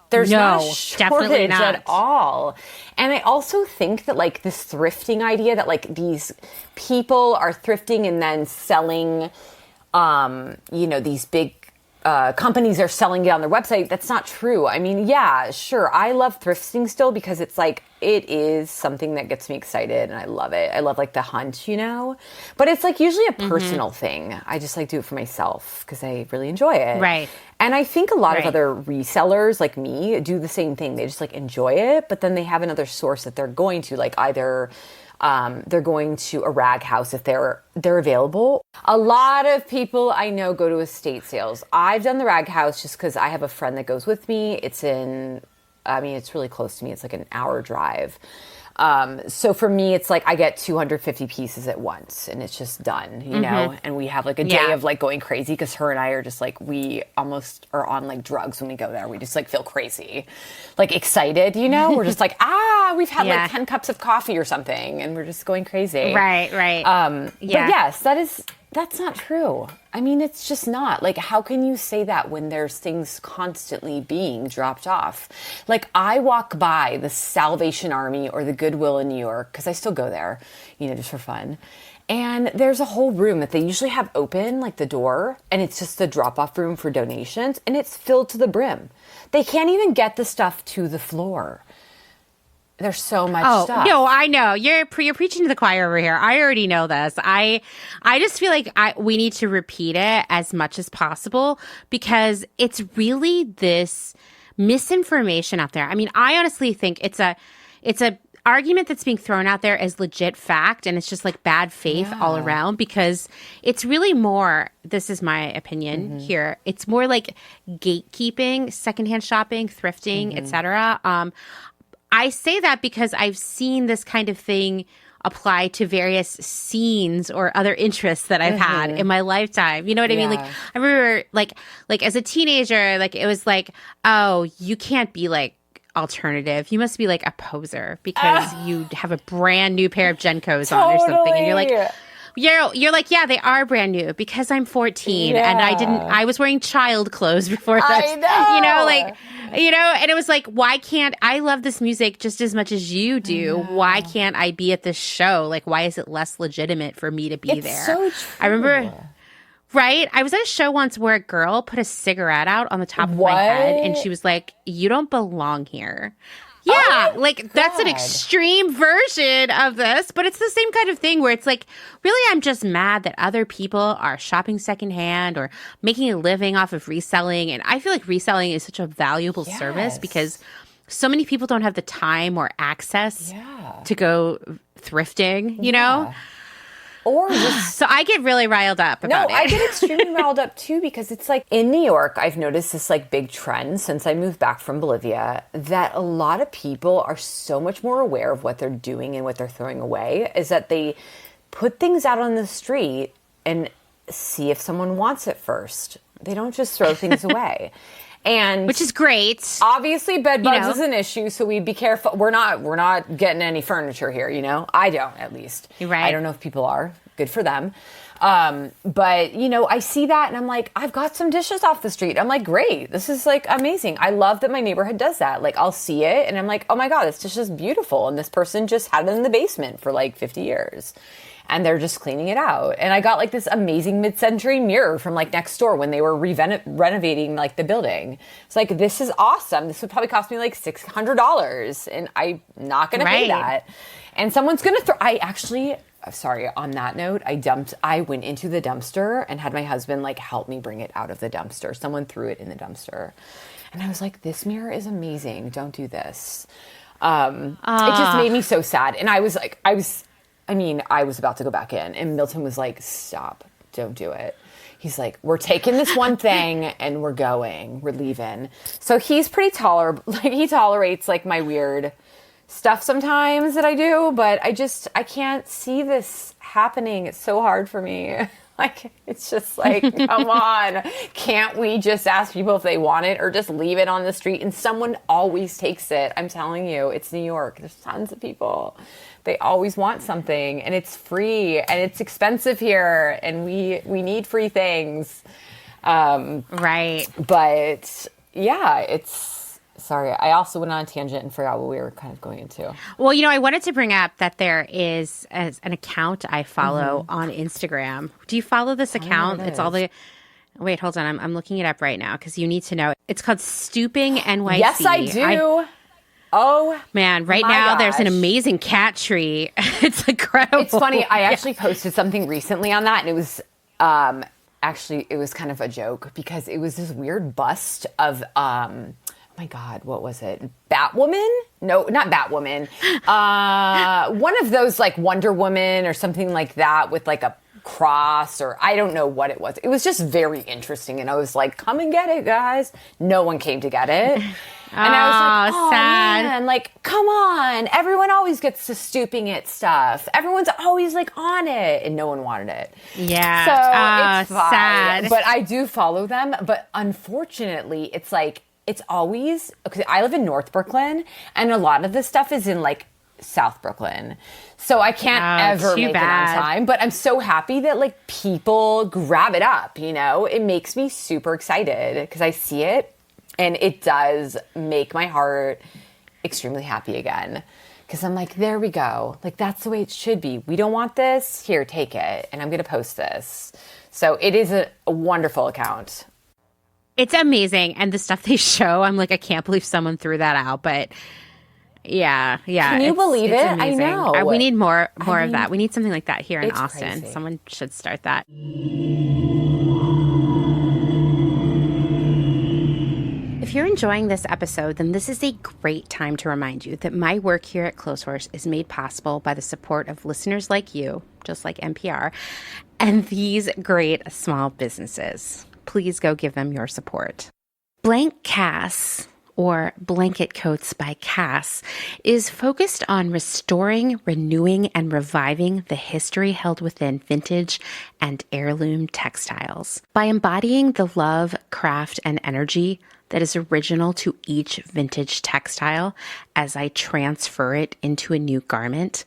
There's not a shortage at all. And I also think that this thrifting idea that these people are thrifting and then selling, these big companies are selling it on their website. That's not true. I mean, yeah, sure. I love thrifting still because it's like, it is something that gets me excited and I love it. I love like the hunt, you know, but it's like usually a personal thing. I just like do it for myself because I really enjoy it. Right. And I think a lot of other resellers like me do the same thing. They just like enjoy it, but then they have another source that they're going to, like either they're going to a rag house if they're available. A lot of people I know go to estate sales. I've done the rag house just because I have a friend that goes with me. It's really close to me. It's like an hour drive. So for me, it's like I get 250 pieces at once and it's just done, you know? And we have like a day of like going crazy because her and I are just like, we almost are on like drugs when we go there. We just like feel crazy, like excited, you know? We're just like, we've had like 10 cups of coffee or something and we're just going crazy. Right. But yes, that's not true. I mean, it's just not. Like, how can you say that when there's things constantly being dropped off? Like, I walk by the Salvation Army or the Goodwill in New York, because I still go there, you know, just for fun. And there's a whole room that they usually have open, like the door, and it's just the drop-off room for donations, and it's filled to the brim. They can't even get the stuff to the floor. There's so much stuff. No, I know. You're preaching to the choir over here. I already know this. I just feel like we need to repeat it as much as possible because it's really this misinformation out there. I mean, I honestly think it's a argument that's being thrown out there as legit fact, and it's just like bad faith all around because it's really more, this is my opinion here, it's more like gatekeeping, secondhand shopping, thrifting, etc. I say that because I've seen this kind of thing apply to various scenes or other interests that I've had in my lifetime. You know what I mean? Like, I remember like as a teenager, like it was like, oh, you can't be like alternative. You must be like a poser because you have a brand new pair of Genkos on or something. And you're like, yeah, they are brand new because I'm 14 and I was wearing child clothes before that. I know. And it was like, why can't I love this music just as much as you do? Why can't I be at this show? Like, why is it less legitimate for me to be there? So true. I remember, right? I was at a show once where a girl put a cigarette out on the top of my head and she was like, you don't belong here. Yeah, that's an extreme version of this, but it's the same kind of thing where it's like, really, I'm just mad that other people are shopping secondhand or making a living off of reselling. And I feel like reselling is such a valuable service because so many people don't have the time or access to go thrifting, you know? Or just, so I get really riled up about it. I get extremely riled up too because it's like in New York, I've noticed this like big trend since I moved back from Bolivia that a lot of people are so much more aware of what they're doing and what they're throwing away is that they put things out on the street and see if someone wants it first. They don't just throw things away. And which is great. Obviously, bed bugs is an issue, so we be careful. We're not getting any furniture here, you know? I don't, at least. Right. I don't know if people are. Good for them. But, you know, I see that and I'm like, I've got some dishes off the street. I'm like, great. This is like amazing. I love that my neighborhood does that. Like, I'll see it and I'm like, oh my God, this dish is beautiful. And this person just had it in the basement for like 50 years. And they're just cleaning it out. And I got like this amazing mid-century mirror from like next door when they were renovating like the building. It's like, this is awesome. This would probably cost me like $600 and I'm not going to pay that. And someone's going to sorry, on that note, I went into the dumpster and had my husband like help me bring it out of the dumpster. Someone threw it in the dumpster. And I was like, this mirror is amazing. Don't do this. It just made me so sad. And I was about to go back in and Milton was like, stop, don't do it. He's like, we're taking this one thing and we're leaving. So he's pretty tolerable. Like he tolerates like my weird stuff sometimes that I do, but I can't see this happening. It's so hard for me. Like, it's just like, come on. Can't we just ask people if they want it or just leave it on the street? And someone always takes it. I'm telling you, it's New York. There's tons of people. They always want something and it's free and it's expensive here and we need free things. Right. But yeah, sorry, I also went on a tangent and forgot what we were kind of going into. Well, you know, I wanted to bring up that there is an account I follow on Instagram. Do you follow this account? It's all the Wait, hold on. I'm looking it up right now because you need to know. It's called Stooping NYC. Yes, I do. Oh, man, right my now there's an gosh. amazing cat tree. It's incredible. It's funny. I actually posted something recently on that, and it was actually it was kind of a joke because it was this weird bust of oh my God, what was it? Batwoman? No, not Batwoman. One of those like Wonder Woman or something like that with like a cross, or I don't know what it was. It was just very interesting, and I was like, "Come and get it, guys!" No one came to get it, and I was like, "Oh sad. man, like come on! Everyone always gets to stooping it stuff. Everyone's always like on it, and no one wanted it." Yeah, so it's fine. sad. But I do follow them. But unfortunately, it's like it's always because I live in North Brooklyn, and a lot of the stuff is in like South Brooklyn. So I can't ever make it on time, but I'm so happy that like people grab it up, you know? It makes me super excited because I see it and it does make my heart extremely happy again. Because I'm like, there we go. Like that's the way it should be. We don't want this. Here, take it. And I'm going to post this. So it is a wonderful account. It's amazing. And the stuff they show, I'm like, I can't believe someone threw that out, but yeah. Can you believe it? Amazing. I know. We need more of that. We need something like that here in Austin. Crazy. Someone should start that. If you're enjoying this episode, then this is a great time to remind you that my work here at Clotheshorse is made possible by the support of listeners like you, just like NPR, and these great small businesses. Please go give them your support. Blank Cass, or Blanket Coats by Cass, is focused on restoring, renewing, and reviving the history held within vintage and heirloom textiles. By embodying the love, craft, and energy that is original to each vintage textile as I transfer it into a new garment,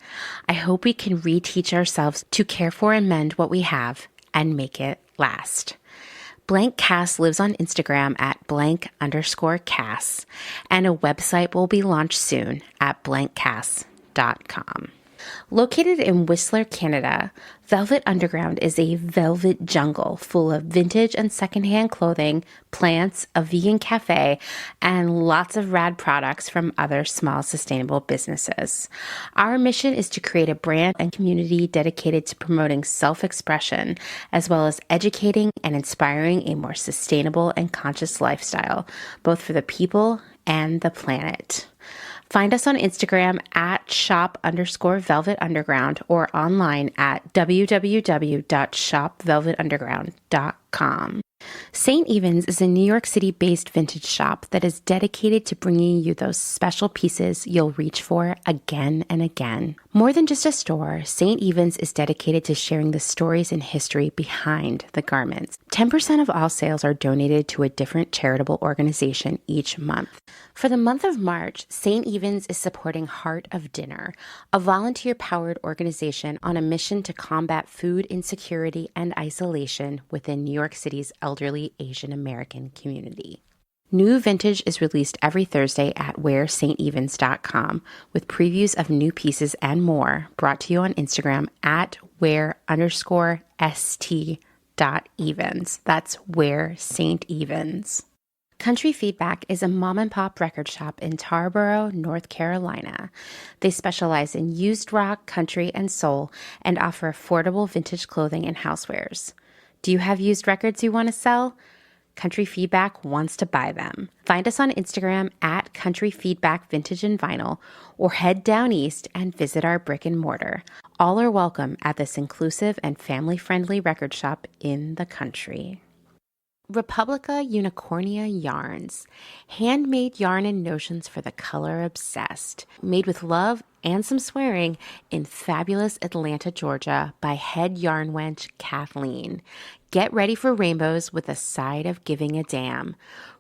I hope we can reteach ourselves to care for and mend what we have and make it last. Blank Cass lives on Instagram at _Cass, and a website will be launched soon at blankcass.com. Located in Whistler, Canada, Velvet Underground is a velvet jungle full of vintage and secondhand clothing, plants, a vegan cafe, and lots of rad products from other small sustainable businesses. Our mission is to create a brand and community dedicated to promoting self-expression, as well as educating and inspiring a more sustainable and conscious lifestyle, both for the people and the planet. Find us on Instagram at shop_velvetunderground or online at www.shopvelvetunderground.com. St. Evens is a New York City-based vintage shop that is dedicated to bringing you those special pieces you'll reach for again and again. More than just a store, St. Evens is dedicated to sharing the stories and history behind the garments. 10% of all sales are donated to a different charitable organization each month. For the month of March, St. Evens is supporting Heart of Dinner, a volunteer-powered organization on a mission to combat food insecurity and isolation within New York City's elderly Asian American community. New vintage is released every Thursday at wearstevens.com with previews of new pieces and more brought to you on Instagram at wear_st.evens. That's Wear St. Evens. Country Feedback is a mom-and-pop record shop in Tarboro, North Carolina. They specialize in used rock, country, and soul and offer affordable vintage clothing and housewares. Do you have used records you want to sell? Country Feedback wants to buy them. Find us on Instagram at Country Feedback Vintage and Vinyl, or head down east and visit our brick and mortar. All are welcome at this inclusive and family-friendly record shop in the country. Republica Unicornia Yarns. Handmade yarn and notions for the color obsessed. Made with love and some swearing in fabulous Atlanta, Georgia by head yarn wench Kathleen. Get ready for rainbows with a side of giving a damn.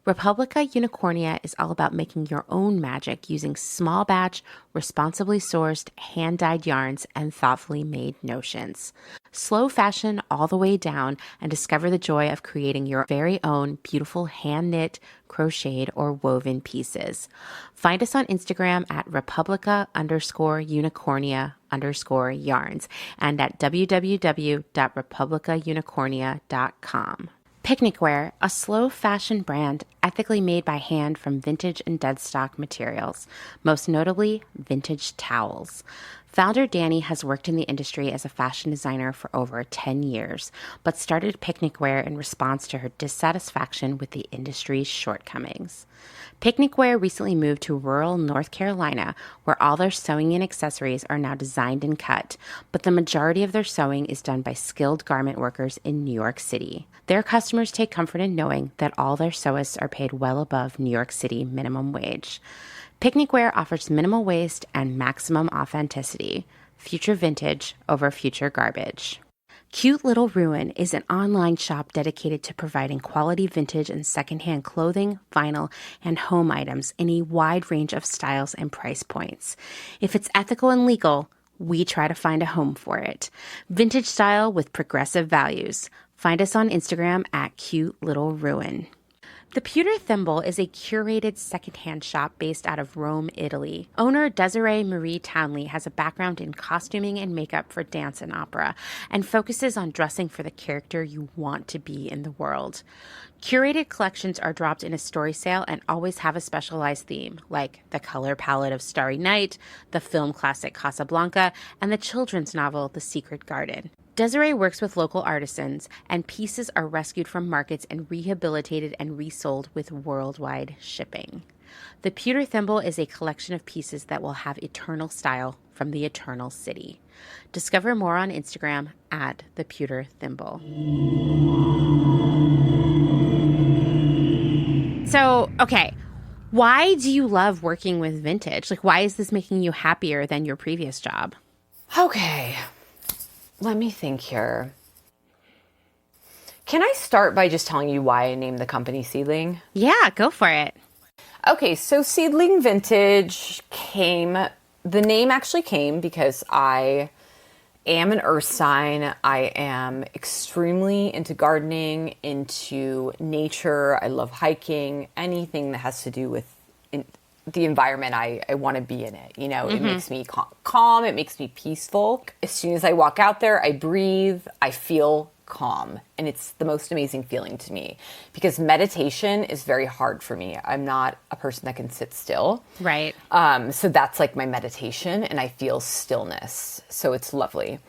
Republica Unicornia is all about making your own magic using small batch, responsibly sourced, hand-dyed yarns and thoughtfully made notions. Slow fashion all the way down and discover the joy of creating your very own beautiful hand-knit, crocheted, or woven pieces. Find us on Instagram at Republica_Unicornia_yarns and at www.republicaunicornia.com. Picnicwear, a slow fashion brand ethically made by hand from vintage and dead stock materials, most notably vintage towels. Founder Danny has worked in the industry as a fashion designer for over 10 years, but started Picnicwear in response to her dissatisfaction with the industry's shortcomings. Picnicwear recently moved to rural North Carolina, where all their sewing and accessories are now designed and cut, but the majority of their sewing is done by skilled garment workers in New York City. Their customers take comfort in knowing that all their sewists are paid well above New York City minimum wage. Picnicwear offers minimal waste and maximum authenticity. Future vintage over future garbage. Cute Little Ruin is an online shop dedicated to providing quality vintage and secondhand clothing, vinyl, and home items in a wide range of styles and price points. If it's ethical and legal, we try to find a home for it. Vintage style with progressive values. Find us on Instagram at Cute Little Ruin. The Pewter Thimble is a curated secondhand shop based out of Rome, Italy. Owner Desiree Marie Townley has a background in costuming and makeup for dance and opera and focuses on dressing for the character you want to be in the world. Curated collections are dropped in a story sale and always have a specialized theme, like the color palette of Starry Night, the film classic Casablanca, and the children's novel The Secret Garden. Desiree works with local artisans, and pieces are rescued from markets and rehabilitated and resold with worldwide shipping. The Pewter Thimble is a collection of pieces that will have eternal style from the Eternal City. Discover more on Instagram at The Pewter Thimble. So, okay, why do you love working with vintage? Like, why is this making you happier than your previous job? Okay. Let me think here. Can I start by just telling you why I named the company Seedling? Yeah, go for it. Okay, so Seedling Vintage the name actually came because I am an earth sign. I am extremely into gardening, into nature. I love hiking, anything that has to do with the environment. I want to be in it. You know, It makes me calm. It makes me peaceful. As soon as I walk out there, I breathe, I feel calm. And it's the most amazing feeling to me because meditation is very hard for me. I'm not a person that can sit still. Right. So that's like my meditation and I feel stillness. So it's lovely.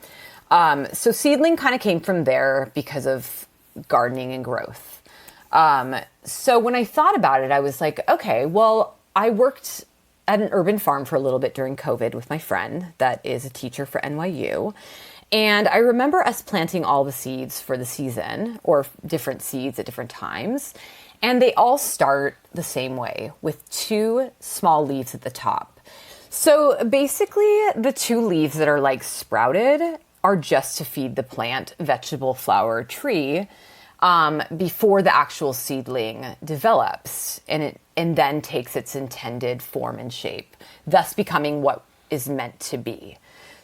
So Seedling kind of came from there because of gardening and growth. So when I thought about it, I was like, okay, well, I worked at an urban farm for a little bit during COVID with my friend that is a teacher for NYU. And I remember us planting all the seeds for the season or different seeds at different times. And they all start the same way with 2 small leaves at the top. So basically the 2 leaves that are like sprouted are just to feed the plant, vegetable, flower, tree before the actual seedling develops and then takes its intended form and shape, thus becoming what is meant to be.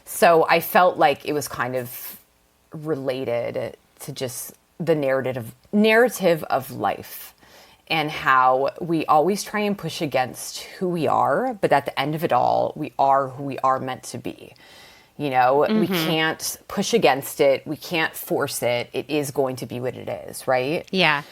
So I felt like it was kind of related to just the narrative of life and how we always try and push against who we are, but at the end of it all, we are who we are meant to be. You know, we can't push against it. We can't force it. It is going to be what it is, right? Yeah.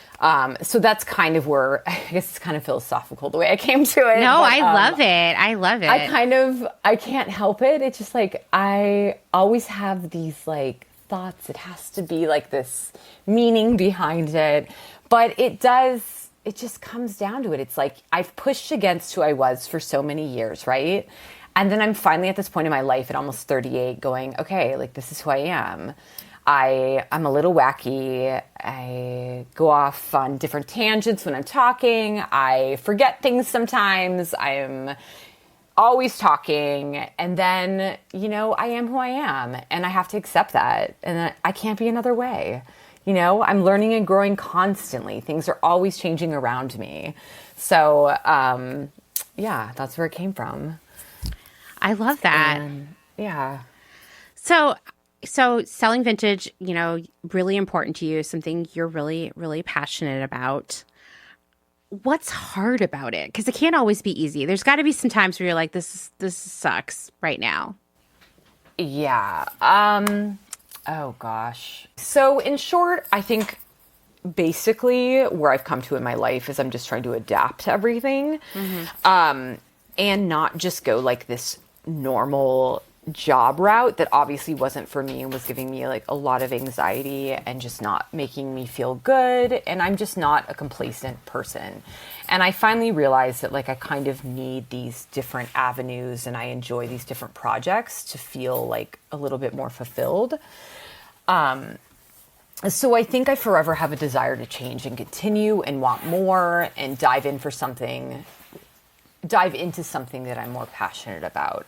So that's kind of where, I guess it's kind of philosophical the way I came to it. No, but, I love it. I love it. I can't help it. It's just like, I always have these like thoughts. It has to be like this meaning behind it. But it just comes down to it. It's like, I've pushed against who I was for so many years, right? And then I'm finally at this point in my life at almost 38 going, okay, like this is who I am. I'm a little wacky. I go off on different tangents when I'm talking. I forget things sometimes. I'm always talking. And then, you know, I am who I am and I have to accept that. And I can't be another way. You know, I'm learning and growing constantly. Things are always changing around me. So, yeah, that's where it came from. I love that. Yeah. So selling vintage, you know, really important to you, something you're really, really passionate about. What's hard about it? Because it can't always be easy. There's got to be some times where you're like, this sucks right now. Yeah. Oh gosh. So in short, I think basically where I've come to in my life is I'm just trying to adapt to everything. And not just go like this normal job route that obviously wasn't for me and was giving me like a lot of anxiety and just not making me feel good. And I'm just not a complacent person. And I finally realized that like I kind of need these different avenues and I enjoy these different projects to feel like a little bit more fulfilled. So I think I forever have a desire to change and continue and want more and dive into something that I'm more passionate about.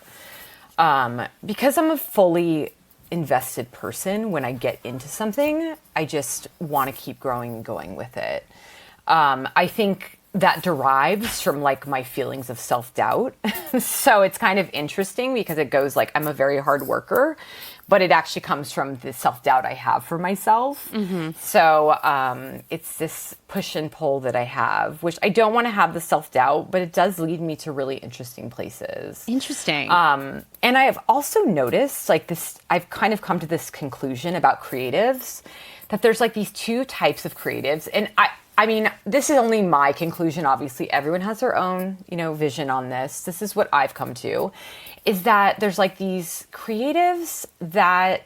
Because I'm a fully invested person, when I get into something, I just want to keep growing and going with it. I think that derives from like my feelings of self-doubt. So it's kind of interesting because it goes like, I'm a very hard worker, but it actually comes from the self-doubt I have for myself. So it's this push and pull that I have, which I don't want to have the self-doubt, but it does lead me to really interesting places. Interesting. And I have also noticed like this, I've kind of come to this conclusion about creatives, that there's like these two types of creatives. And I mean, this is only my conclusion. Obviously, everyone has their own, vision on this. This is what I've come to, is that there's like these creatives that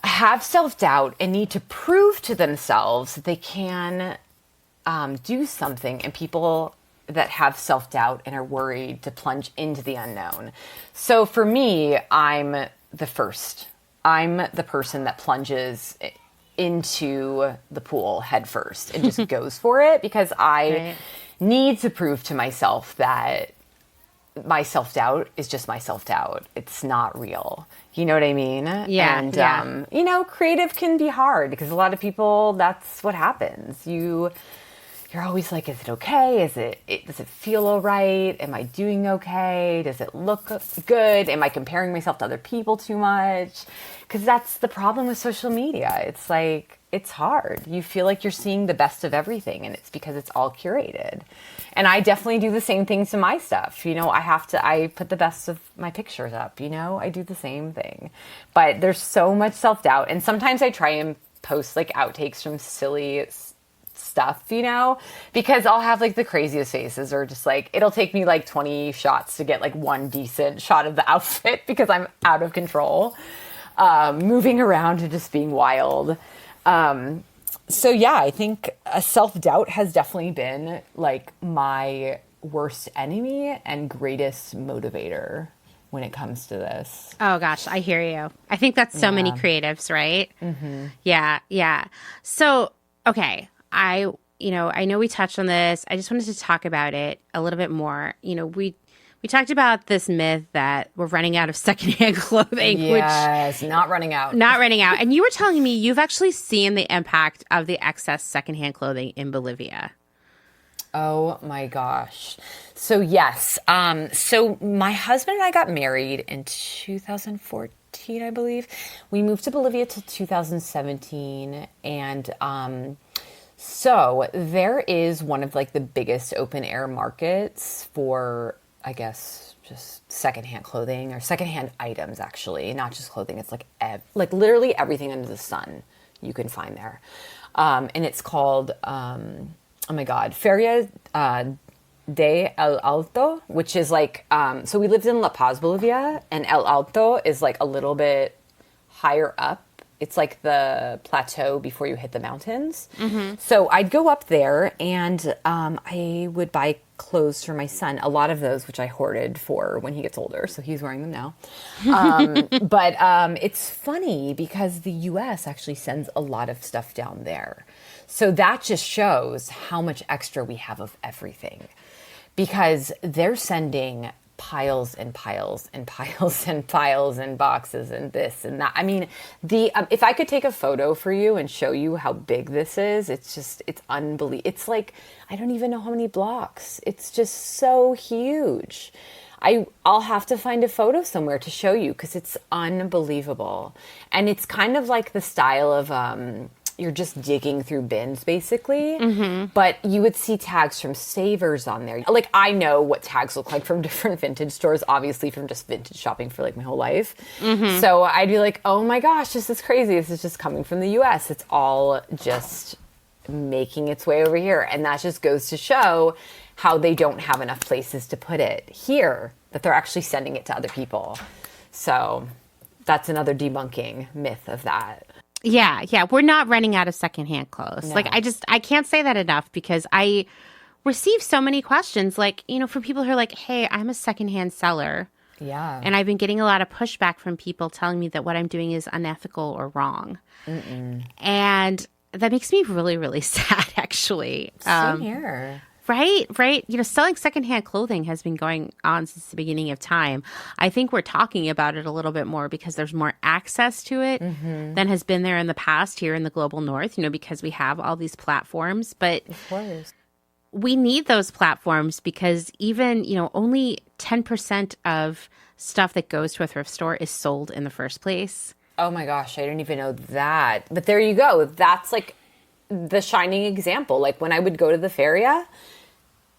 have self-doubt and need to prove to themselves that they can do something, and people that have self-doubt and are worried to plunge into the unknown. So for me, I'm the first. I'm the person that plunges into the pool head first and just goes for it, because I need to prove to myself that my self-doubt is just my self-doubt. It's not real. You know what I mean? Yeah. And, creative can be hard because a lot of people, that's what happens. You're always like, is it okay? Does it feel all right? Am I doing okay? Does it look good? Am I comparing myself to other people too much? Because that's the problem with social media. It's like, it's hard. You feel like you're seeing the best of everything, and it's because it's all curated. And I definitely do the same thing to my stuff. I put the best of my pictures up, I do the same thing. But there's so much self-doubt. And sometimes I try and post like outtakes from silly stuff, because I'll have like the craziest faces, or just like, it'll take me like 20 shots to get like one decent shot of the outfit because I'm out of control, moving around and just being wild. So yeah, I think self-doubt has definitely been like my worst enemy and greatest motivator when it comes to this. Oh gosh, I hear you. I think that's so many creatives, right? Mm-hmm. Yeah. So, okay. I know we touched on this. I just wanted to talk about it a little bit more. We talked about this myth that we're running out of secondhand clothing. Yes, not running out. Not running out. And you were telling me you've actually seen the impact of the excess secondhand clothing in Bolivia. Oh my gosh. So yes. So my husband and I got married in 2014, I believe. We moved to Bolivia till 2017. And so there is one of like the biggest open air markets for, I guess, just secondhand clothing or secondhand items, actually, not just clothing. It's like literally everything under the sun you can find there. And it's called, Feria de El Alto, which is like, so we lived in La Paz, Bolivia, and El Alto is like a little bit higher up. It's like the plateau before you hit the mountains. Mm-hmm. So I'd go up there and I would buy clothes for my son. A lot of those, which I hoarded for when he gets older. So he's wearing them now. But it's funny because the U.S. actually sends a lot of stuff down there. So that just shows how much extra we have of everything. Because they're sending piles and piles and piles and piles and boxes and this and that. I mean, if I could take a photo for you and show you how big this is, it's unbelievable. It's like, I don't even know how many blocks. It's just so huge. I'll have to find a photo somewhere to show you because it's unbelievable. And it's kind of like the style of, you're just digging through bins, basically. Mm-hmm. But you would see tags from Savers on there. Like, I know what tags look like from different vintage stores, obviously from just vintage shopping for like my whole life. Mm-hmm. So I'd be like, oh my gosh, this is crazy. This is just coming from the U.S. It's all just making its way over here. And that just goes to show how they don't have enough places to put it here, that they're actually sending it to other people. So that's another debunking myth of that. Yeah. We're not running out of secondhand clothes. No. Like, I can't say that enough because I receive so many questions, like, from people who are like, hey, I'm a secondhand seller. Yeah. And I've been getting a lot of pushback from people telling me that what I'm doing is unethical or wrong. And that makes me really, really sad, actually. Same here. Right. Selling secondhand clothing has been going on since the beginning of time. I think we're talking about it a little bit more because there's more access to it than has been there in the past here in the global north, because we have all these platforms. But Of course. we need those platforms because even, only 10% of stuff that goes to a thrift store is sold in the first place. Oh my gosh, I didn't even know that. But there you go. That's like the shining example. Like when I would go to the feria,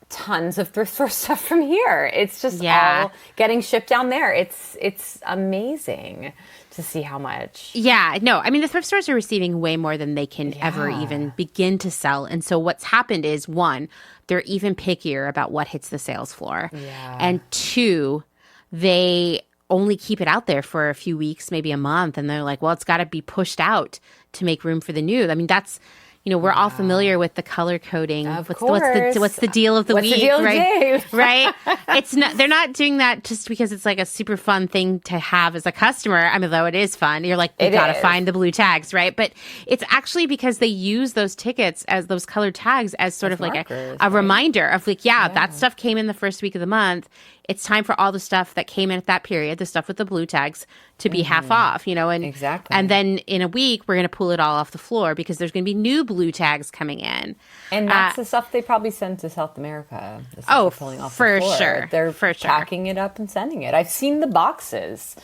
tons of thrift store stuff from here. It's just all getting shipped down there. It's amazing to see how much. Yeah, no, I mean, the thrift stores are receiving way more than they can ever even begin to sell. And so what's happened is, one, they're even pickier about what hits the sales floor. Yeah. And two, they only keep it out there for a few weeks, maybe a month. And they're like, well, it's got to be pushed out to make room for the new. I mean, that's, we're all familiar with the color coding. Of what's course. what's the deal of the What's week, the deal right? of the day? Right? It's not. They're not doing that just because it's like a super fun thing to have as a customer. I mean, though it is fun, you're like, you got to find the blue tags, right? But it's actually because they use those tickets as those colored tags as sort of like markers, a reminder of like, that stuff came in the first week of the month. It's time for all the stuff that came in at that period, the stuff with the blue tags, to be half off, and Exactly. And then in a week, we're going to pull it all off the floor because there's going to be new blue tags coming in. And that's the stuff they probably send to South America. The stuff they're pulling off for the floor. sure. They're for sure. packing it up and sending it. I've seen the boxes.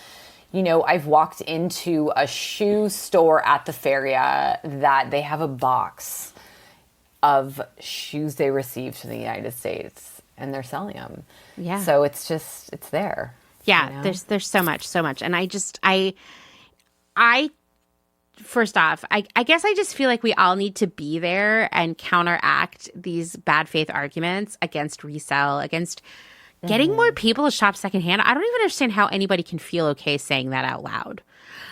I've walked into a shoe store at the feria that they have a box of shoes they received from the United States, and they're selling them. Yeah. So it's there. Yeah, there's so much. And I first off, I guess I just feel like we all need to be there and counteract these bad faith arguments against resell, against getting more people to shop secondhand. I don't even understand how anybody can feel okay saying that out loud.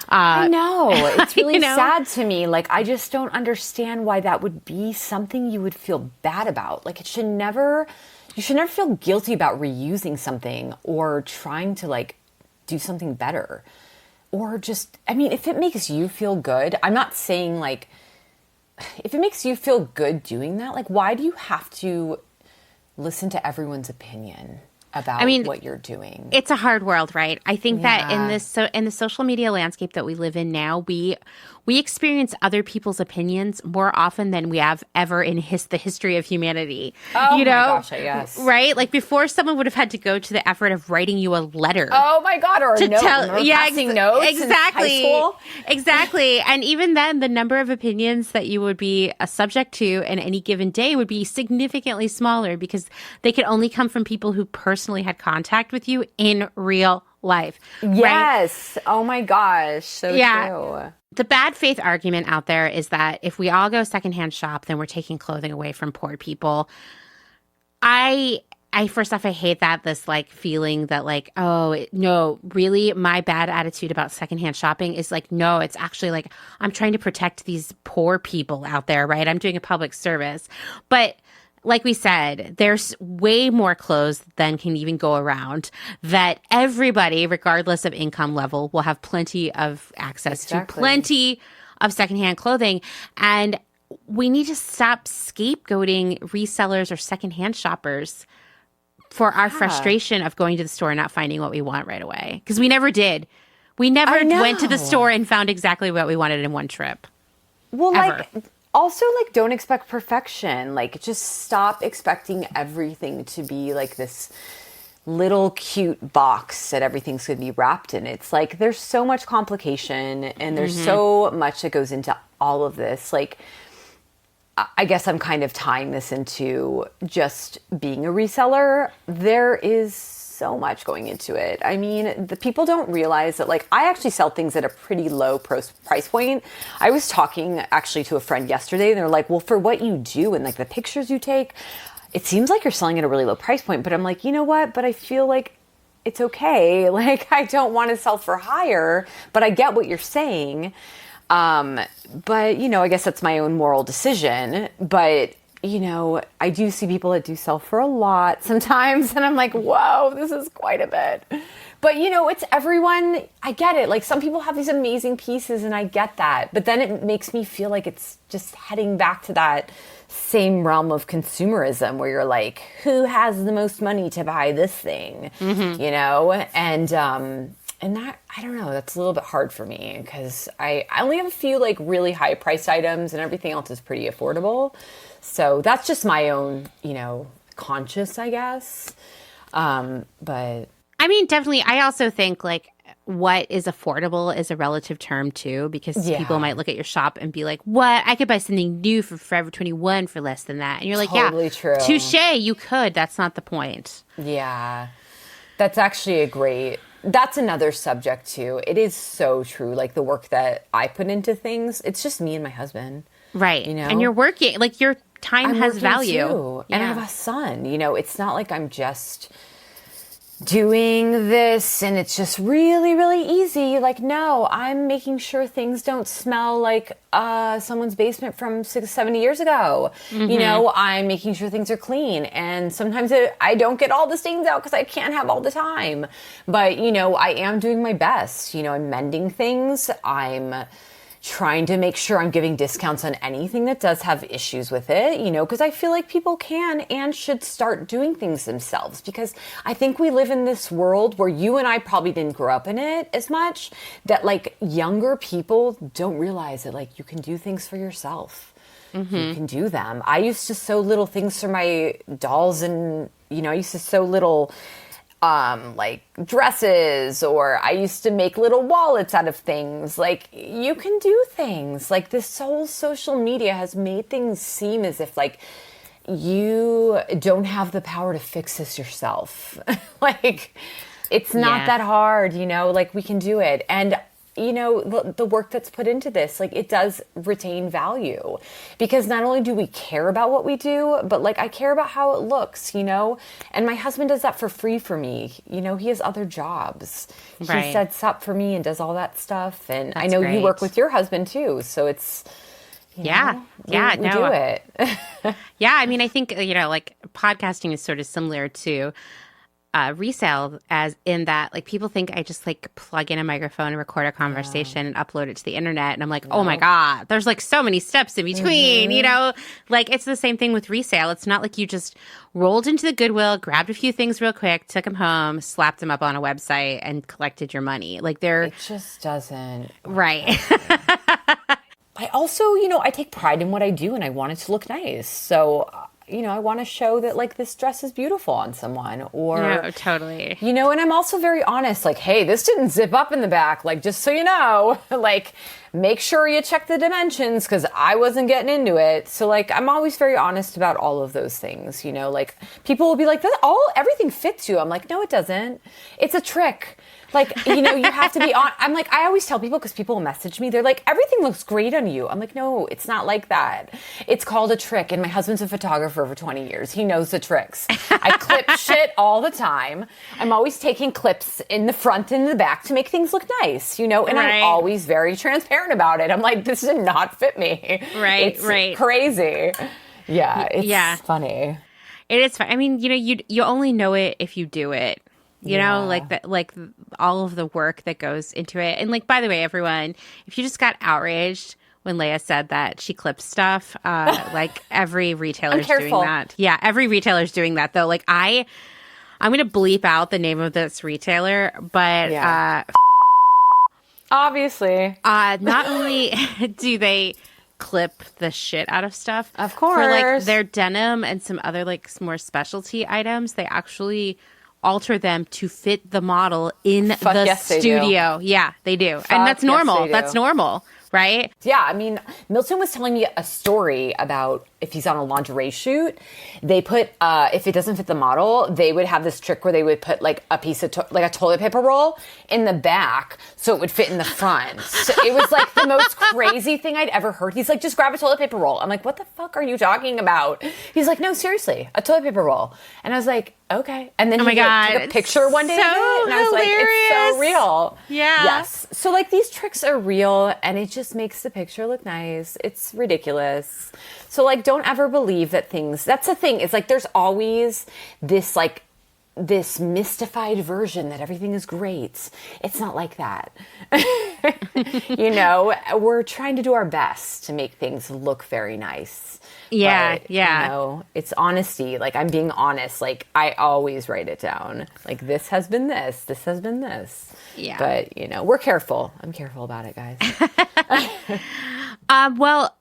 I know. It's really sad to me. Like, I just don't understand why that would be something you would feel bad about. Like, you should never feel guilty about reusing something or trying to, do something better. Or just, if it makes you feel good, I'm not saying, if it makes you feel good doing that, why do you have to listen to everyone's opinion about what you're doing? It's a hard world, right? I think that in the social media landscape that we live in now, we experience other people's opinions more often than we have ever in the history of humanity. Oh my gosh, yes. Right? Like before, someone would have had to go to the effort of writing you a letter. Oh my God, or a note. Passing notes exactly. in high school. Exactly. And even then, the number of opinions that you would be subject to in any given day would be significantly smaller because they could only come from people who personally had contact with you in real life. Yes. Right? Oh my gosh. So true. The bad faith argument out there is that if we all go secondhand shop, then we're taking clothing away from poor people. I first off, I hate this feeling that no, really my bad attitude about secondhand shopping is no, it's actually I'm trying to protect these poor people out there, right? I'm doing a public service. But like we said, there's way more clothes than can even go around that everybody, regardless of income level, will have plenty of access to plenty of secondhand clothing. And we need to stop scapegoating resellers or secondhand shoppers for our frustration of going to the store and not finding what we want right away. Because we never did. We never went to the store and found exactly what we wanted in one trip. Well, ever. Also, don't expect perfection. Just stop expecting everything to be this little cute box that everything's going to be wrapped in. It's there's so much complication and there's so much that goes into all of this. I guess I'm kind of tying this into just being a reseller. There is so much going into it. I mean, the people don't realize that, like, I actually sell things at a pretty low price point. I was talking actually to a friend yesterday, and they're like, well, for what you do and like the pictures you take, it seems like you're selling at a really low price point. But I'm like, you know what? But I feel like it's okay. Like, I don't want to sell for higher, but I get what you're saying. But, you know, I guess that's my own moral decision. But, you know, I do see people that do sell for a lot sometimes. And I'm like, whoa, this is quite a bit. But, you know, it's everyone. I get it. Like, some people have these amazing pieces and I get that. But then it makes me feel like it's just heading back to that same realm of consumerism where you're like, who has the most money to buy this thing? You know? And that, I don't know, that's a little bit hard for me because I only have a few like really high priced items and everything else is pretty affordable. So that's just my own, you know, conscious, I guess. But I mean, definitely. I also think like what is affordable is a relative term too, because people might look at your shop and be like, what? I could buy something new for Forever 21 for less than that. And you're like, totally true. Touche, you could. That's not the point. Yeah. That's actually that's another subject too. It is so true. Like the work that I put into things, it's just me and my husband. Right. You know? And you're working, like your time has value. Too. And I have a son, you know, it's not like I'm just doing this and it's just really, really easy. Like, no, I'm making sure things don't smell like someone's basement from 70 years ago. You know, I'm making sure things are clean. And sometimes I don't get all the stains out because I can't have all the time. But, you know, I am doing my best. You know, I'm mending things. I'm trying to make sure I'm giving discounts on anything that does have issues with it, you know, because I feel like people can and should start doing things themselves, because I think we live in this world where you and I probably didn't grow up in it as much, that like younger people don't realize that like you can do things for yourself. You can do them. I used to sew little things for my dolls, and, you know, I used to sew little like dresses, or I used to make little wallets out of things. Like, you can do things. Like, this whole social media has made things seem as if like you don't have the power to fix this yourself. Like, it's not that hard, you know, like we can do it. And you know, the work that's put into this, like, it does retain value, because not only do we care about what we do, but like I care about how it looks, you know, and my husband does that for free for me. You know, he has other jobs. Right. He sets up for me and does all that stuff. And that's I know great. You work with your husband too. So it's, you know, we do it. Yeah. I mean, I think, you know, like podcasting is sort of similar to resale, as in that like people think I just like plug in a microphone and record a conversation and upload it to the internet, and I'm like, oh my god, there's like so many steps in between. You know, like it's the same thing with resale. It's not like you just rolled into the Goodwill, grabbed a few things real quick, took them home, slapped them up on a website, and collected your money. Like it just doesn't. Right. I also, you know, I take pride in what I do and I want it to look nice. So you know, I want to show that like this dress is beautiful on someone, or no, totally. You know, and I'm also very honest, like, hey, this didn't zip up in the back, like, just so you know, like, make sure you check the dimensions, because I wasn't getting into it. So like, I'm always very honest about all of those things, you know, like people will be like, everything fits you. I'm like, no, it doesn't. It's a trick. Like, you know, you have to be on. I'm like, I always tell people, because people will message me, they're like, everything looks great on you. I'm like, no, it's not like that. It's called a trick. And my husband's a photographer for 20 years. He knows the tricks. I clip shit all the time. I'm always taking clips in the front and the back to make things look nice, you know, and I'm always very transparent about it. I'm like, this did not fit me. It's crazy. Yeah, it's funny. It is fun. I mean, you know, you only know it if you do it. You know, like that, like all of the work that goes into it. And like, by the way, everyone, if you just got outraged when Leia said that she clips stuff, like every retailer's doing that. Yeah, every retailer's doing that though. Like I'm going to bleep out the name of this retailer, but obviously, not only do they clip the shit out of stuff, of course, for like their denim and some other like more specialty items, they actually alter them to fit the model in the studio. Yeah, they do. And that's normal. That's normal. right? Yeah, I mean, Milton was telling me a story about if he's on a lingerie shoot, they put, if it doesn't fit the model, they would have this trick where they would put like a piece of, like a toilet paper roll in the back so it would fit in the front. So it was like the most crazy thing I'd ever heard. He's like, just grab a toilet paper roll. I'm like, what the fuck are you talking about? He's like, no, seriously, a toilet paper roll. And I was like, okay. And then oh my God, took a picture one day of it, and I was like, it's so real. Yeah. Yes. So like these tricks are real, and it just makes the picture look nice. It's ridiculous. So like, don't ever believe that things, that's the thing. It's like, there's always this like, this mystified version that everything is great. It's not like that. You know, we're trying to do our best to make things look very nice. Yeah, but, yeah. You know, it's honesty. Like, I'm being honest. Like, I always write it down. Like, this has been this. This has been this. Yeah. But, you know, we're careful. I'm careful about it, guys. Well,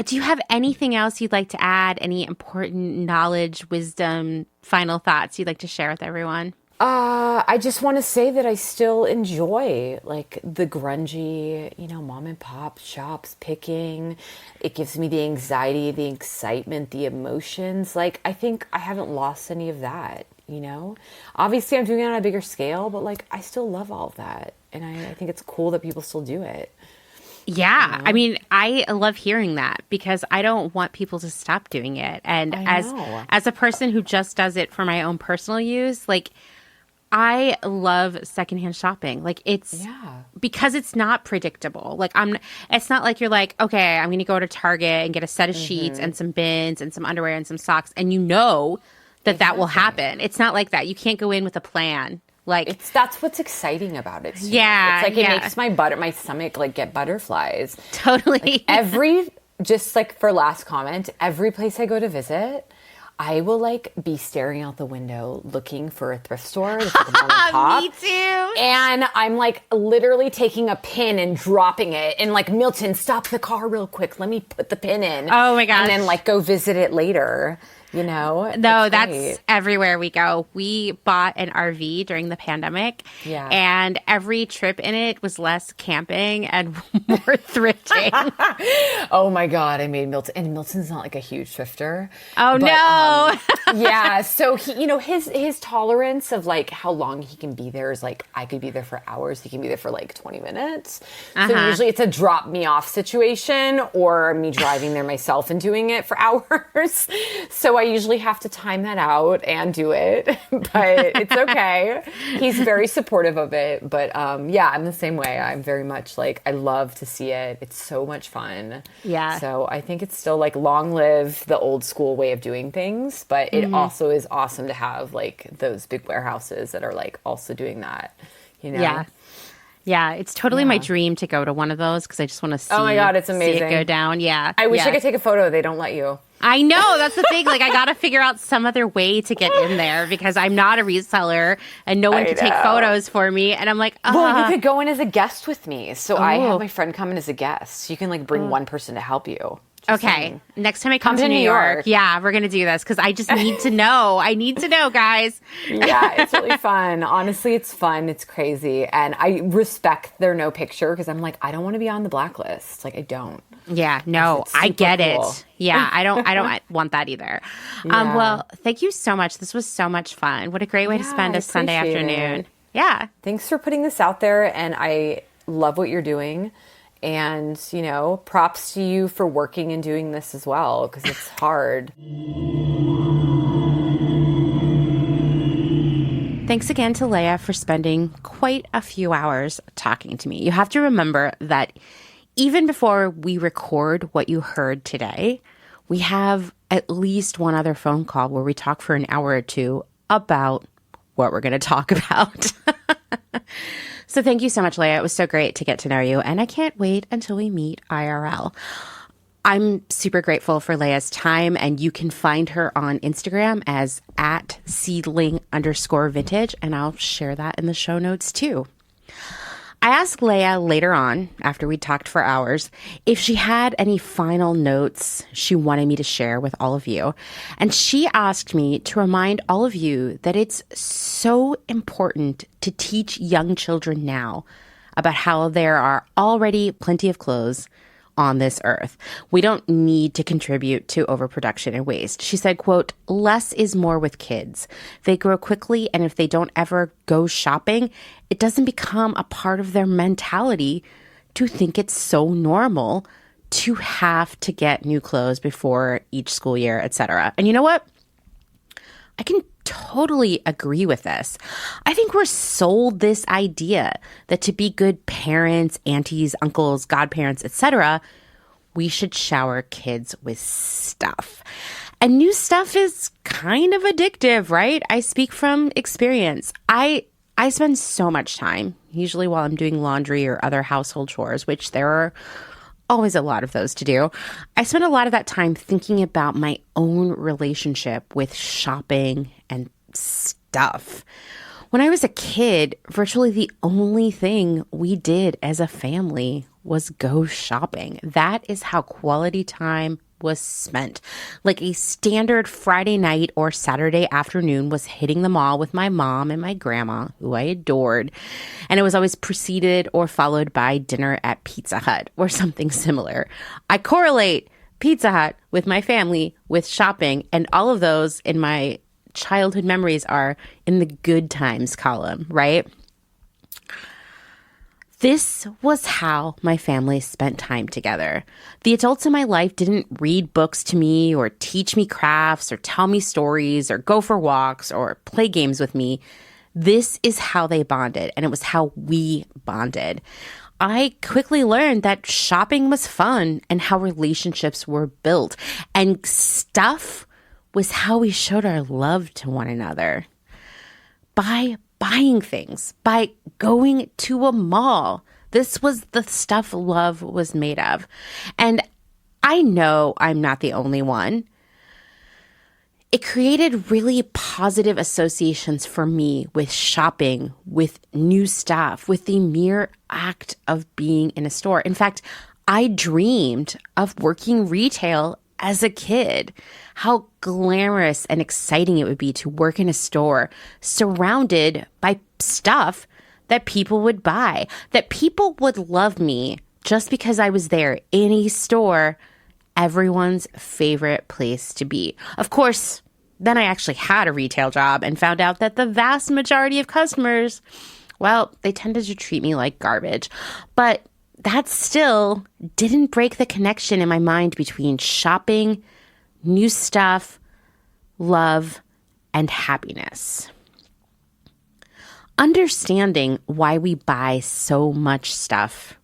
do you have anything else you'd like to add? Any important knowledge, wisdom, final thoughts you'd like to share with everyone? I just want to say that I still enjoy like the grungy, you know, mom and pop shops picking. It gives me the anxiety, the excitement, the emotions. Like, I think I haven't lost any of that, you know? Obviously, I'm doing it on a bigger scale, but like, I still love all of that. And I think it's cool that people still do it. Yeah. I mean, I love hearing that because I don't want people to stop doing it. And as a person who just does it for my own personal use, like, I love secondhand shopping. Like, it's because it's not predictable. Like, it's not like you're like, okay, I'm going to go to Target and get a set of sheets and some bins and some underwear and some socks. And you know that will happen. It's not like that. You can't go in with a plan. Like, that's what's exciting about it too. Yeah. It's like, it makes my stomach like get butterflies. Totally. Like, just like for last comment, every place I go to visit, I will like be staring out the window looking for a thrift store that's like a mom and pop. Me too. And I'm like literally taking a pin and dropping it and like, Milton, stop the car real quick. Let me put the pin in. Oh my gosh. And then like go visit it later. You know? No, that's everywhere we go. We bought an RV during the pandemic. Yeah. And every trip in it was less camping and more thrifting. Oh my God, I made Milton. And Milton's not like a huge thrifter. Oh, but, no. Yeah. So he, you know, his tolerance of like how long he can be there is like, I could be there for hours. He can be there for like 20 minutes. So usually it's a drop me off situation or me driving there myself and doing it for hours. So I usually have to time that out and do it, but it's okay. He's very supportive of it. But yeah, I'm the same way. I'm very much like, I love to see it. It's so much fun. Yeah. So I think it's still like long live the old school way of doing things, but it also is awesome to have like those big warehouses that are like also doing that, you know? Yeah. Yeah, it's totally my dream to go to one of those because I just want to see. Oh my God, it's amazing. See it go down. Yeah. I wish I could take a photo. They don't let you. I know. That's the thing. Like, I got to figure out some other way to get in there because I'm not a reseller and no one can take photos for me. And I'm like, well, you could go in as a guest with me. So I have my friend come in as a guest. You can like bring one person to help you. Okay. Next time I come to New York. Yeah, we're going to do this because I just need to know. I need to know, guys. Yeah, it's really fun. Honestly, it's fun. It's crazy. And I respect their no picture because I'm like, I don't want to be on the blacklist. Like, I don't. Yeah, no, I get cool. it. Yeah, I don't want that either. Yeah. Well, thank you so much. This was so much fun. What a great way to spend a Sunday afternoon. It. Yeah. Thanks for putting this out there. And I love what you're doing. And, you know, props to you for working and doing this as well, because it's hard. Thanks again to Leia for spending quite a few hours talking to me. You have to remember that even before we record what you heard today, we have at least one other phone call where we talk for an hour or two about what we're going to talk about. So thank you so much, Leia. It was so great to get to know you, and I can't wait until we meet IRL. I'm super grateful for Leia's time, and you can find her on Instagram as @Seedling_vintage, and I'll share that in the show notes too. I asked Leia later on, after we talked for hours, if she had any final notes she wanted me to share with all of you. And she asked me to remind all of you that it's so important to teach young children now about how there are already plenty of clothes on this earth. We don't need to contribute to overproduction and waste. She said, quote, less is more with kids. They grow quickly, and if they don't ever go shopping, it doesn't become a part of their mentality to think it's so normal to have to get new clothes before each school year, etc. And you know what? I can totally agree with this. I think we're sold this idea that to be good parents, aunties, uncles, godparents, etc., we should shower kids with stuff. And new stuff is kind of addictive, right? I speak from experience. I spend so much time, usually while I'm doing laundry or other household chores, which there are always a lot of those to do. I spend a lot of that time thinking about my own relationship with shopping and stuff. When I was a kid, virtually the only thing we did as a family was go shopping. That is how quality time was spent. Like a standard Friday night or Saturday afternoon was hitting the mall with my mom and my grandma, who I adored. And it was always preceded or followed by dinner at Pizza Hut or something similar. I correlate Pizza Hut with my family, with shopping, and all of those in my childhood memories are in the good times column, right? This was how my family spent time together. The adults in my life didn't read books to me or teach me crafts or tell me stories or go for walks or play games with me. This is how they bonded, and it was how we bonded. I quickly learned that shopping was fun and how relationships were built, and stuff was how we showed our love to one another. By buying things, by going to a mall. This was the stuff love was made of. And I know I'm not the only one. It created really positive associations for me with shopping, with new stuff, with the mere act of being in a store. In fact, I dreamed of working retail as a kid, how glamorous and exciting it would be to work in a store surrounded by stuff that people would buy, that people would love me just because I was there in a store, everyone's favorite place to be. Of course, then I actually had a retail job and found out that the vast majority of customers, well, they tended to treat me like garbage. But that still didn't break the connection in my mind between shopping, new stuff, love, and happiness. Understanding why we buy so much stuff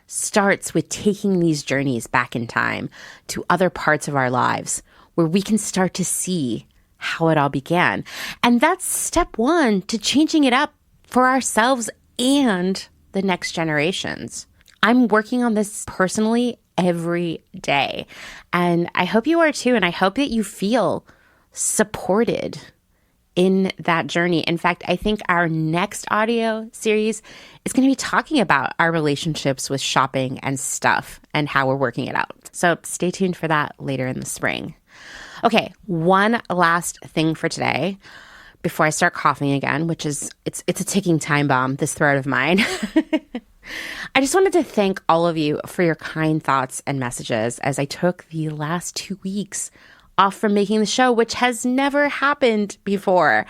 starts with taking these journeys back in time to other parts of our lives where we can start to see how it all began. And that's step one to changing it up for ourselves and the next generations. I'm working on this personally every day, and I hope you are too, and I hope that you feel supported in that journey. In fact, I think our next audio series is going to be talking about our relationships with shopping and stuff and how we're working it out. So stay tuned for that later in the spring. Okay, one last thing for today before I start coughing again, which is, it's a ticking time bomb, this throat of mine. I just wanted to thank all of you for your kind thoughts and messages as I took the last 2 weeks off from making the show, which has never happened before.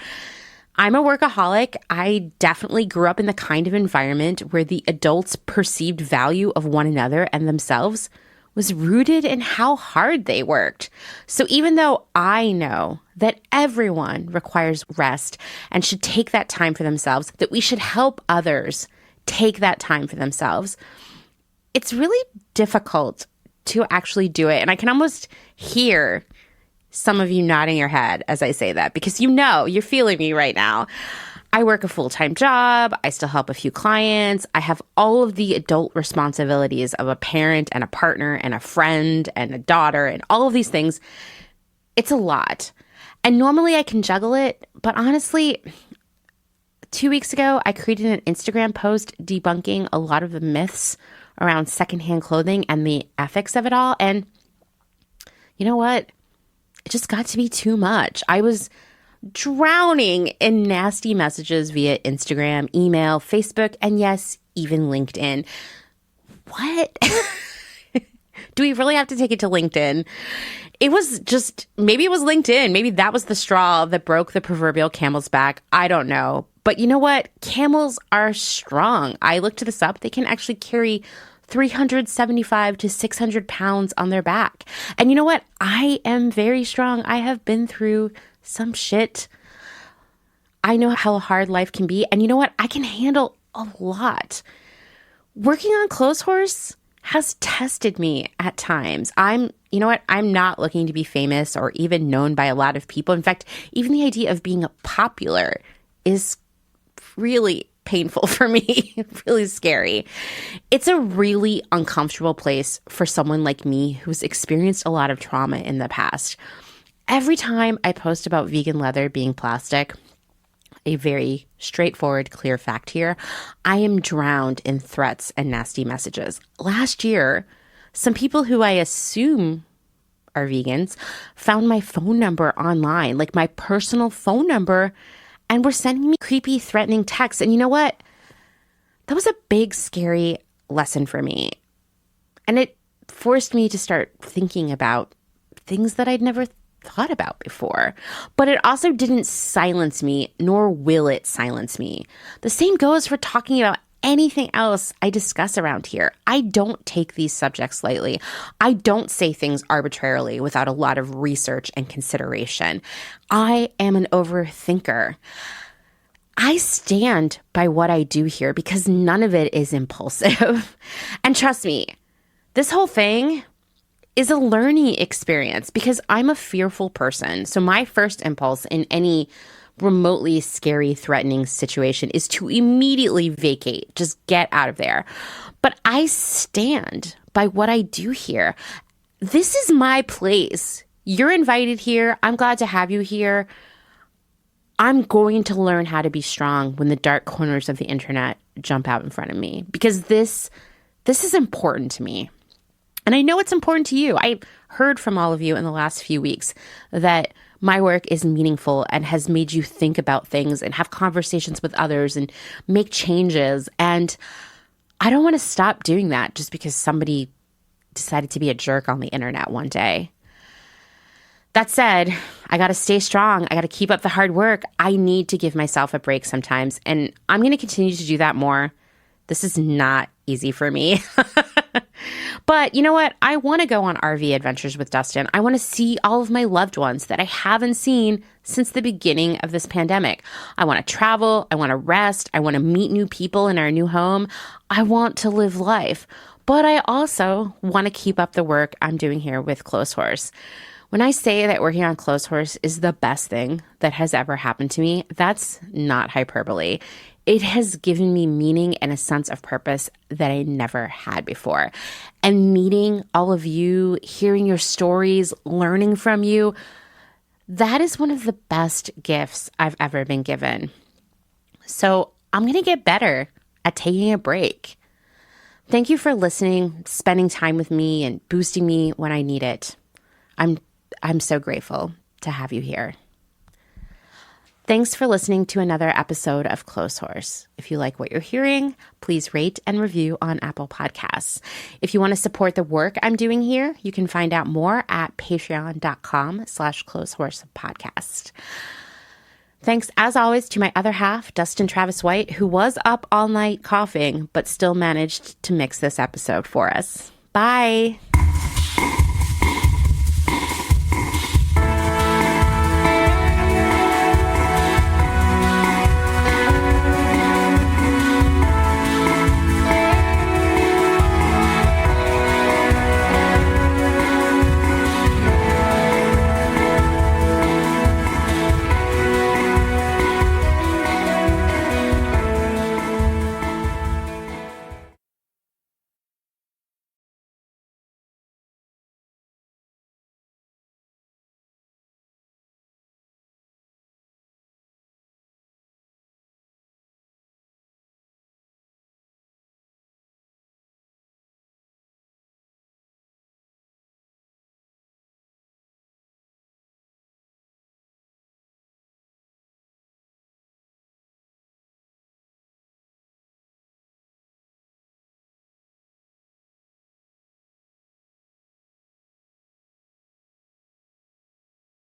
I'm a workaholic. I definitely grew up in the kind of environment where the adults' perceived value of one another and themselves was rooted in how hard they worked. So even though I know that everyone requires rest and should take that time for themselves, that we should help others take that time for themselves, it's really difficult to actually do it. And I can almost hear some of you nodding your head as I say that, because you know, you're feeling me right now. I work a full-time job. I still help a few clients. I have all of the adult responsibilities of a parent and a partner and a friend and a daughter and all of these things. It's a lot. And normally I can juggle it, but honestly, 2 weeks ago, I created an Instagram post debunking a lot of the myths around secondhand clothing and the ethics of it all. And you know what? It just got to be too much. I was drowning in nasty messages via Instagram, email, Facebook, and yes, even LinkedIn. What? Do we really have to take it to LinkedIn? It was just, maybe it was LinkedIn. Maybe that was the straw that broke the proverbial camel's back. I don't know. But you know what? Camels are strong. I looked this up. They can actually carry 375 to 600 pounds on their back. And you know what? I am very strong. I have been through some shit. I know how hard life can be. And you know what? I can handle a lot. Working on Clotheshorse has tested me at times. You know what? I'm not looking to be famous or even known by a lot of people. In fact, even the idea of being popular is really painful for me, really scary. It's a really uncomfortable place for someone like me who's experienced a lot of trauma in the past. Every time I post about vegan leather being plastic, a very straightforward, clear fact here, I am drowned in threats and nasty messages. Last year, some people who I assume are vegans found my phone number online, like my personal phone number, and were sending me creepy, threatening texts. And you know what? That was a big, scary lesson for me. And it forced me to start thinking about things that I'd never thought about before. But it also didn't silence me, nor will it silence me. The same goes for talking about anything else I discuss around here. I don't take these subjects lightly. I don't say things arbitrarily without a lot of research and consideration. I am an overthinker. I stand by what I do here because none of it is impulsive. And trust me, this whole thing is a learning experience because I'm a fearful person. So my first impulse in any remotely scary, threatening situation is to immediately vacate, just get out of there. But I stand by what I do here. This is my place. You're invited here. I'm glad to have you here. I'm going to learn how to be strong when the dark corners of the internet jump out in front of me because this is important to me. And I know it's important to you. I heard from all of you in the last few weeks that my work is meaningful and has made you think about things and have conversations with others and make changes. And I don't want to stop doing that just because somebody decided to be a jerk on the internet one day. That said, I got to stay strong. I got to keep up the hard work. I need to give myself a break sometimes. And I'm going to continue to do that more. This is not easy for me. But you know what? I want to go on RV adventures with Dustin. I want to see all of my loved ones that I haven't seen since the beginning of this pandemic. I want to travel. I want to rest. I want to meet new people in our new home. I want to live life. But I also want to keep up the work I'm doing here with Clotheshorse. When I say that working on Clotheshorse is the best thing that has ever happened to me, that's not hyperbole. It has given me meaning and a sense of purpose that I never had before. And meeting all of you, hearing your stories, learning from you, that is one of the best gifts I've ever been given. So I'm going to get better at taking a break. Thank you for listening, spending time with me, and boosting me when I need it. I'm so grateful to have you here. Thanks for listening to another episode of Clotheshorse. If you like what you're hearing, please rate and review on Apple Podcasts. If you want to support the work I'm doing here, you can find out more at patreon.com/clotheshorsepodcast. Thanks, as always, to my other half, Dustin Travis White, who was up all night coughing, but still managed to mix this episode for us. Bye.